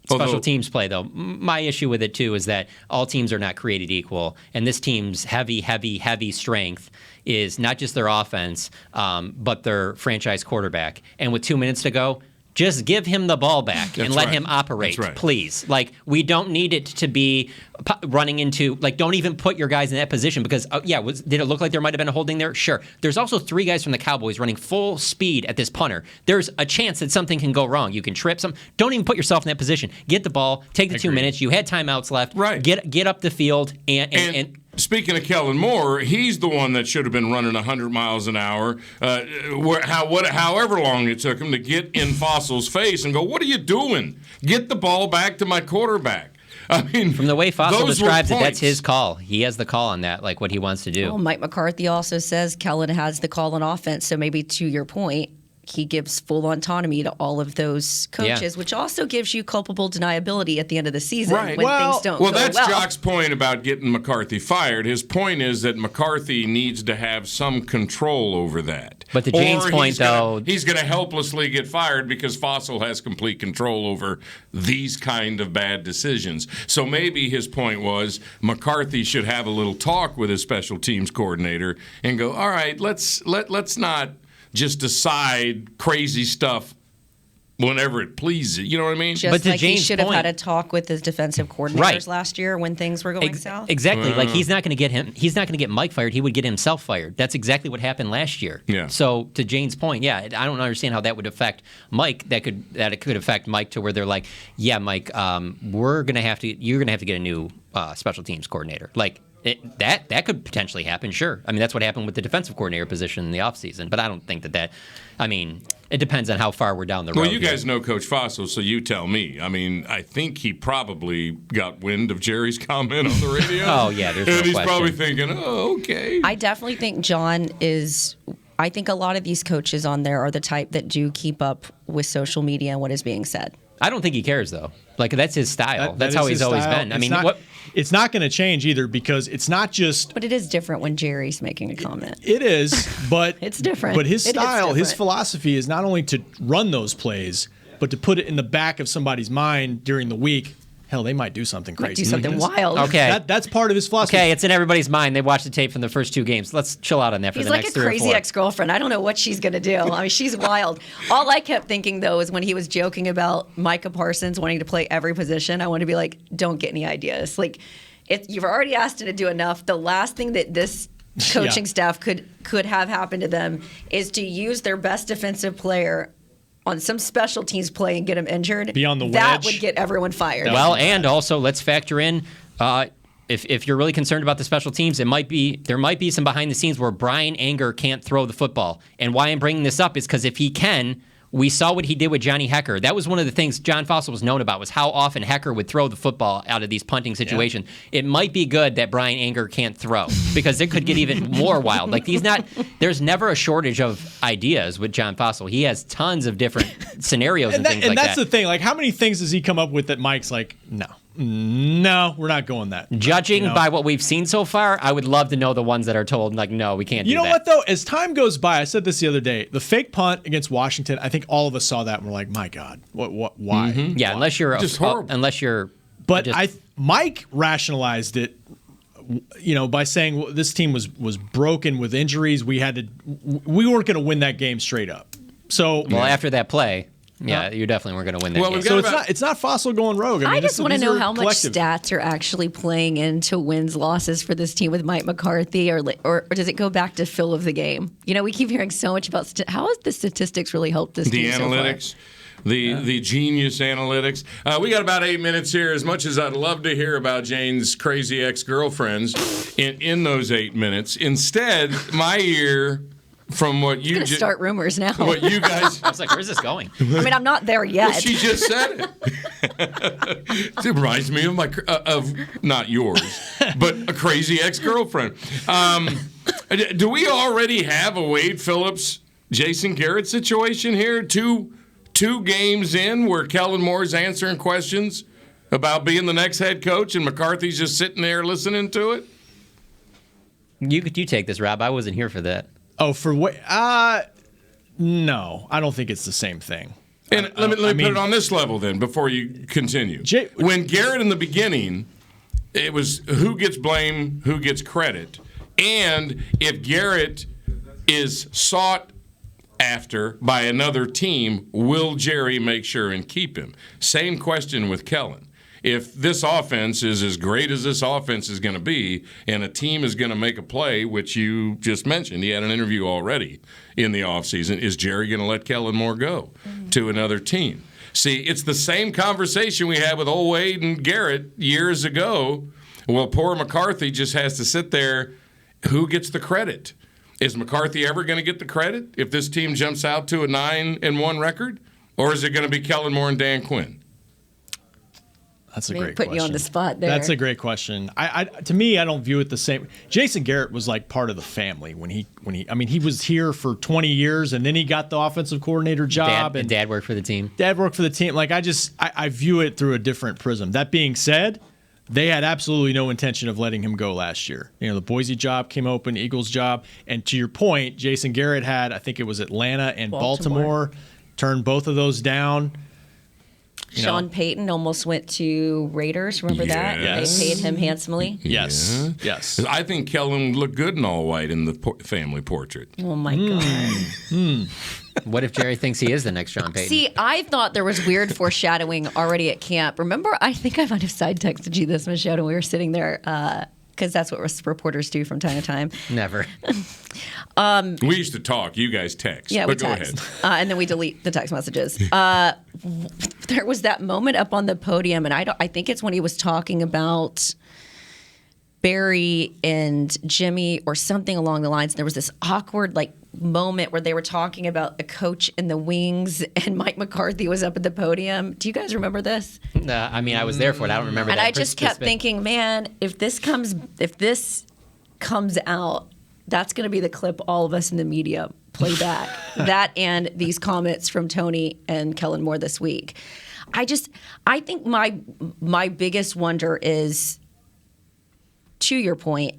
special teams play, though. My issue with it, too, is that all teams are not created equal. And this team's heavy strength is not just their offense, but their franchise quarterback. And with 2 minutes to go, just give him the ball back and let him operate, please. Like, we don't need it to be running into, like, don't even put your guys in that position because, did it look like there might have been a holding there? Sure. There's also 3 guys from the Cowboys running full speed at this punter. There's a chance that something can go wrong. You can trip some. Don't even put yourself in that position. Get the ball, take the 2 minutes. You had timeouts left. Right. Get up the field and speaking of Kellen Moore, he's the one that should have been running 100 miles an hour, however long it took him to get in Fossil's face and go, what are you doing? Get the ball back to my quarterback. I mean, from the way Fossil describes it, that's his call. He has the call on that, like what he wants to do. Well, Mike McCarthy also says Kellen has the call on offense, so maybe to your point, he gives full autonomy to all of those coaches, which also gives you culpable deniability at the end of the season when things don't go well. That's Jock's point about getting McCarthy fired. His point is that McCarthy needs to have some control over that. But to Jane's point, he's going to helplessly get fired because Fossil has complete control over these kind of bad decisions. So maybe his point was McCarthy should have a little talk with his special teams coordinator and go, all right, let's not just decide crazy stuff whenever it pleases. You know what I mean? Just like he should have had a talk with his defensive coordinators last year when things were going south. Exactly. Like he's not going to get him. He's not going to get Mike fired. He would get himself fired. That's exactly what happened last year. Yeah. So to Jane's point, I don't understand how that would affect Mike. That it could affect Mike to where they're like, yeah, Mike, you're going to have to get a new special teams coordinator. Like. That could potentially happen, sure. I mean, that's what happened with the defensive coordinator position in the offseason. But I don't think that I mean, it depends on how far we're down the road. Well, you guys know Coach Fossil, so you tell me. I mean, I think he probably got wind of Jerry's comment on the radio. Oh, yeah, there's no question. And he's probably thinking, okay. I definitely think John is – I think a lot of these coaches on there are the type that do keep up with social media and what is being said. I don't think he cares, though. Like, that's his style. That's how he's always been. I mean, it's not going to change either because it's not just. But it is different when Jerry's making a comment. It is, but it's different. But his style, his philosophy is not only to run those plays, but to put it in the back of somebody's mind during the week. Hell, they might do something crazy. Might do something wild. Okay. That's part of his philosophy. Okay, it's in everybody's mind. They watched the tape from the first 2 games. Let's chill out on that for the next 3 or 4. He's like a crazy ex-girlfriend. I don't know what she's going to do. I mean, she's wild. All I kept thinking, though, is when he was joking about Micah Parsons wanting to play every position, I want to be like, don't get any ideas. Like, you've already asked him to do enough. The last thing that this coaching staff could have happen to them is to use their best defensive player on some special teams play and get him injured. Be on the wedge. That would get everyone fired. Well, and also let's factor in if you're really concerned about the special teams, there might be some behind the scenes where Brian Anger can't throw the football. And why I'm bringing this up is because if he can, we saw what he did with Johnny Hecker. That was one of the things John Fossil was known about, was how often Hecker would throw the football out of these punting situations. Yeah. It might be good that Brian Anger can't throw because it could get even more wild. Like there's never a shortage of ideas with John Fossil. He has tons of different scenarios and things like that. And that's the thing. Like, how many things does he come up with that Mike's like, no, we're not going that. Judging by what we've seen so far, I would love to know the ones that are told, like, no, we can't do that. You know what, though? As time goes by, I said this the other day, the fake punt against Washington, I think all of us saw that and we're like, my God, why? Mm-hmm. Yeah, why? unless you're But Mike rationalized it, by saying this team was broken with injuries. We weren't going to win that game straight up. So after that play. Yeah, you definitely weren't going to win that game. So it's not Fossil going rogue. I just want to know how much stats are actually playing into wins, losses for this team with Mike McCarthy, or does it go back to feel of the game? We keep hearing so much about how has the statistics really helped this team so far? The analytics. The genius analytics. We got about 8 minutes here. As much as I'd love to hear about Jane's crazy ex-girlfriends in those 8 minutes, instead, my ear from what you just start rumors now. What you guys? I was like, where's this going? I mean, I'm not there yet. Well, she just said it. It reminds me of of not yours, but a crazy ex-girlfriend. Do we already have a Wade Phillips, Jason Garrett situation here? Two games in where Kellen Moore's answering questions about being the next head coach, and McCarthy's just sitting there listening to it. You take this, Rob. I wasn't here for that. Oh, for what? No, I don't think it's the same thing. And let me put it on this level then before you continue. When Garrett in the beginning, it was who gets blame, who gets credit. And if Garrett is sought after by another team, will Jerry make sure and keep him? Same question with Kellen. If this offense is as great as this offense is going to be, and a team is going to make a play, which you just mentioned, he had an interview already in the offseason, is Jerry going to let Kellen Moore go to another team? See, it's the same conversation we had with old Wade and Garrett years ago. Well, poor McCarthy just has to sit there. Who gets the credit? Is McCarthy ever going to get the credit if this team jumps out to a 9-1 record? Or is it going to be Kellen Moore and Dan Quinn? That's a great putting question. You on the spot there. That's a great question. To me, I don't view it the same. Jason Garrett was like part of the family when he was here for 20 years, and then he got the offensive coordinator job. And Dad worked for the team. Dad worked for the team. Like I view it through a different prism. That being said, they had absolutely no intention of letting him go last year. You know, the Boise job came open, Eagles job, and to your point, Jason Garrett had, I think it was Atlanta and Baltimore turned both of those down. Sean Payton almost went to Raiders. Remember that? Yes. They paid him handsomely. Yes. Yes. I think Kellen looked good in all white in the family portrait. Oh, my God. What if Jerry thinks he is the next Sean Payton? See, I thought there was weird foreshadowing already at camp. Remember, I think I might have side texted you this, Machota, when we were sitting there, because that's what reporters do from time to time. Never. We used to talk. You guys text. Yeah, but we go text. ahead. And then we delete the text messages. There was that moment up on the podium, and I think it's when he was talking about Barry and Jimmy or something along the lines. And there was this awkward moment where they were talking about a coach in the wings, and Mike McCarthy was up at the podium. Do you guys remember this? I mean, I was there for it. I don't remember and that. I just kept thinking, man, if this comes out, that's going to be the clip all of us in the media play back. That and these comments from Tony and Kellen Moore this week. I think my biggest wonder is, to your point,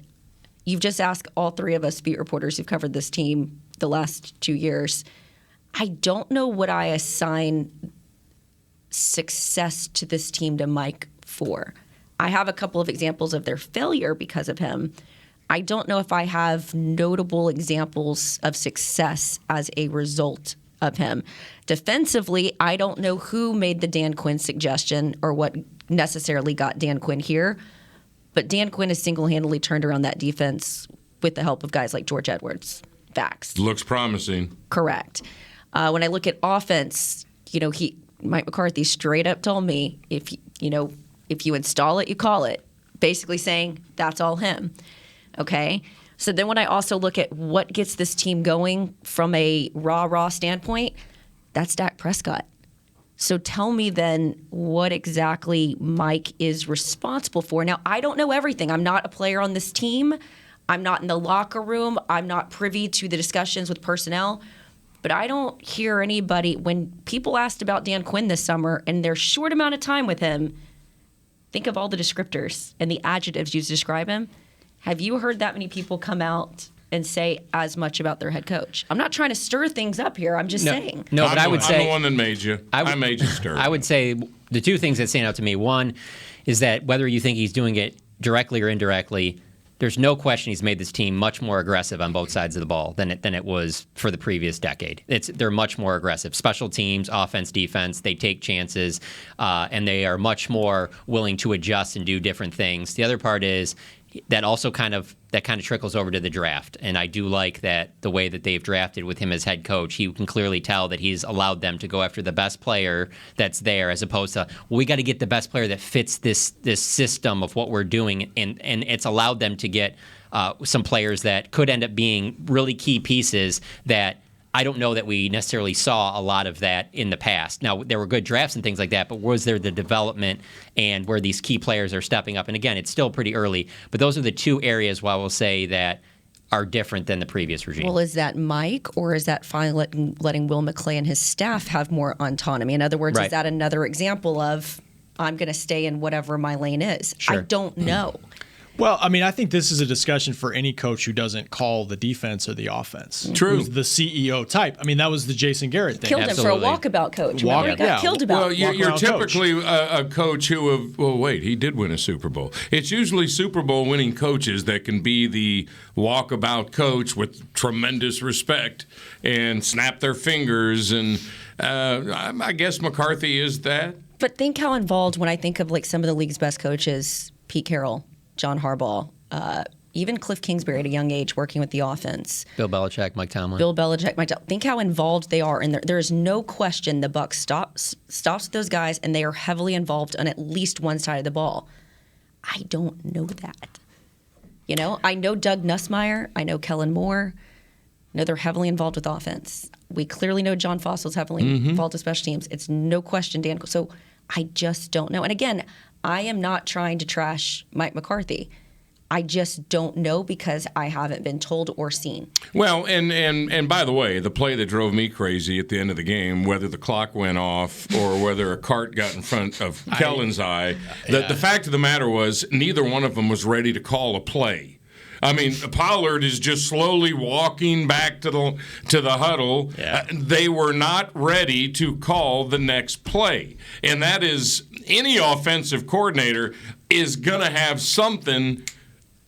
you've just asked all three of us beat reporters who've covered this team the last 2 years. I don't know what I assign success to this team to Mike for. I have a couple of examples of their failure because of him. I don't know if I have notable examples of success as a result of him. Defensively, I don't know who made the Dan Quinn suggestion or what necessarily got Dan Quinn here, but Dan Quinn has single-handedly turned around that defense with the help of guys like George Edwards. Facts. Looks promising. Correct. When I look at offense, Mike McCarthy straight up told me, if you install it, you call it. Basically saying that's all him. Okay? So then when I also look at what gets this team going from a raw standpoint, that's Dak Prescott. So tell me then what exactly Mike is responsible for. Now, I don't know everything. I'm not a player on this team. I'm not in the locker room. I'm not privy to the discussions with personnel. But I don't hear anybody, when people asked about Dan Quinn this summer and their short amount of time with him, think of all the descriptors and the adjectives used to describe him. Have you heard that many people come out and say as much about their head coach? I'm not trying to stir things up here. I'm just saying. No, but I would say I'm the one that made you. I made you stir. I would say the two things that stand out to me. One is that whether you think he's doing it directly or indirectly, there's no question he's made this team much more aggressive on both sides of the ball than it was for the previous decade. They're much more aggressive. Special teams, offense, defense, they take chances, and they are much more willing to adjust and do different things. The other part is that also kind of trickles over to the draft. And I do like that the way that they've drafted with him as head coach, he can clearly tell that he's allowed them to go after the best player that's there, as opposed to, we got to get the best player that fits this system of what we're doing. And it's allowed them to get some players that could end up being really key pieces that I don't know that we necessarily saw a lot of that in the past. Now, there were good drafts and things like that, but was there the development and where these key players are stepping up? And again, it's still pretty early, but those are the two areas where I will say that are different than the previous regime. Well, is that Mike, or is that finally letting Will McClay and his staff have more autonomy? In other words, Right. is that another example of I'm going to stay in whatever my lane is? Sure. I don't know. Well, I mean, I think this is a discussion for any coach who doesn't call the defense or the offense. True. Who's the CEO type. I mean, that was the Jason Garrett thing. Killed him for a walkabout coach. Remember he got killed about. Well, you're typically a coach who he did win a Super Bowl. It's usually Super Bowl winning coaches that can be the walkabout coach with tremendous respect and snap their fingers. And I guess McCarthy is that. But think how involved, when I think of like some of the league's best coaches, Pete Carroll, John Harbaugh, even Cliff Kingsbury at a young age working with the offense. Bill Belichick, Mike Tomlin. Think how involved they are. And there is no question the Bucs stops with those guys, and they are heavily involved on at least one side of the ball. I don't know that. You know, I know Doug Nussmeier. I know Kellen Moore. I know they're heavily involved with offense. We clearly know John Fossil's heavily involved with special teams. It's no question, Dan. So I just don't know. And again, I am not trying to trash Mike McCarthy. I just don't know because I haven't been told or seen. Well, and by the way, the play that drove me crazy at the end of the game, whether the clock went off or whether a cart got in front of Kellen's eye, the fact of the matter was neither one of them was ready to call a play. I mean, Pollard is just slowly walking back to the huddle. Yeah. They were not ready to call the next play. And that is, any offensive coordinator is going to have something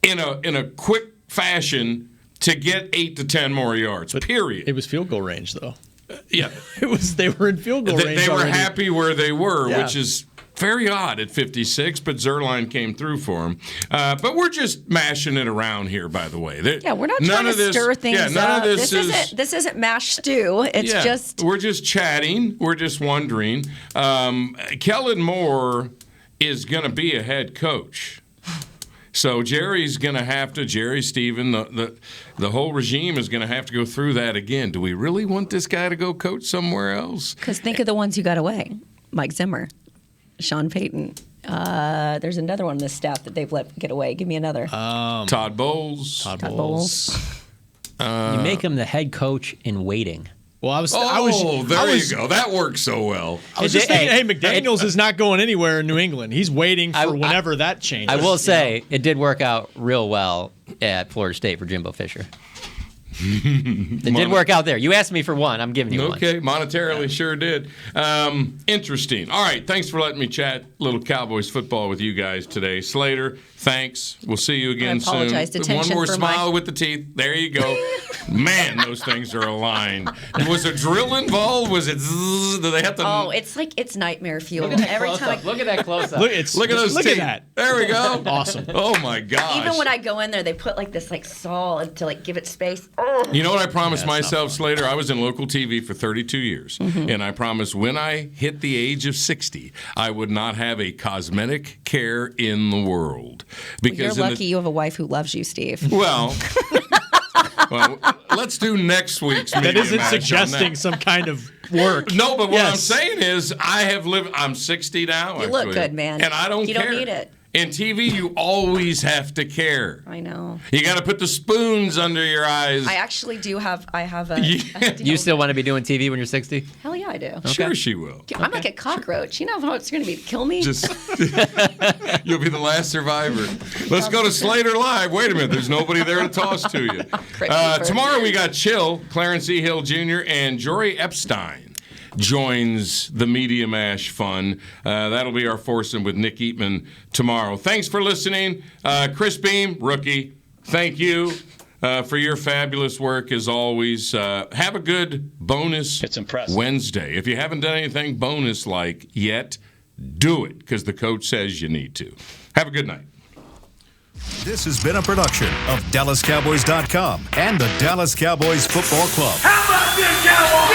in a quick fashion to get 8 to 10 more yards, period. It was field goal range, though. Yeah. They were in field goal range They were already. happy where they were, Yeah. which is very odd at 56, but Zerline came through for him. But we're just mashing it around here, by the way. We're not trying to stir things up. None of This isn't mashed stew. It's just we're just chatting. We're just wondering. Kellen Moore is going to be a head coach. So Jerry Stephen, the whole regime is going to have to go through that again. Do we really want this guy to go coach somewhere else? because think of the ones who got away: Mike Zimmer, Sean Payton. There's another one on this staff that they've let get away. Give me another. Todd Bowles. Todd Bowles. You make him the head coach in waiting. Well, there you go. That works so well. I was just thinking, McDaniels is not going anywhere in New England. He's waiting for whenever that changes. I will say it did work out real well at Florida State for Jimbo Fisher. It did work out there. You asked me for one. I'm giving you one. Okay, monetarily sure did. Interesting. All right, thanks for letting me chat little Cowboys football with you guys today. Slater, thanks. We'll see you again soon. apologize to One more for smile with the teeth. There you go. Man, those things are aligned. Was a drill involved? Was it zzz? Do they have to? Oh, it's nightmare fuel. Look at that Every close time up. Look at that close up. Look at those teeth. There we go. Awesome. Oh my gosh. Even when I go in there, they put like this saw to give it space. You know what I promised myself, Slater? I was in local TV for 32 years, and I promised when I hit the age of 60, I would not have a cosmetic care in the world. Because you're lucky you have a wife who loves you, Steve. Well, let's do next week's media That isn't match suggesting on that. some kind of work. No, but what I'm saying is I'm 60 now. You look good, man. And I don't care. You don't need it. In TV, you always have to care. I know. You got to put the spoons under your eyes. I actually do have. I have a. You still want to be doing TV when you're 60? Hell yeah, I do. Sure, she will. I'm like a cockroach. You know how it's going to be to kill me? You'll be the last survivor. Let's go to Slater Live. Wait a minute. There's nobody there to toss to you. Tomorrow we got Chill, Clarence E. Hill Jr., and Jory Epstein joins the Media Mash fun. That'll be our foursome with Nick Eatman tomorrow. Thanks for listening. Chris Beam, rookie, thank you for your fabulous work as always. Have a good bonus Wednesday. If you haven't done anything bonus-like yet, do it, because the coach says you need to. Have a good night. This has been a production of DallasCowboys.com and the Dallas Cowboys Football Club. How about this, Cowboys?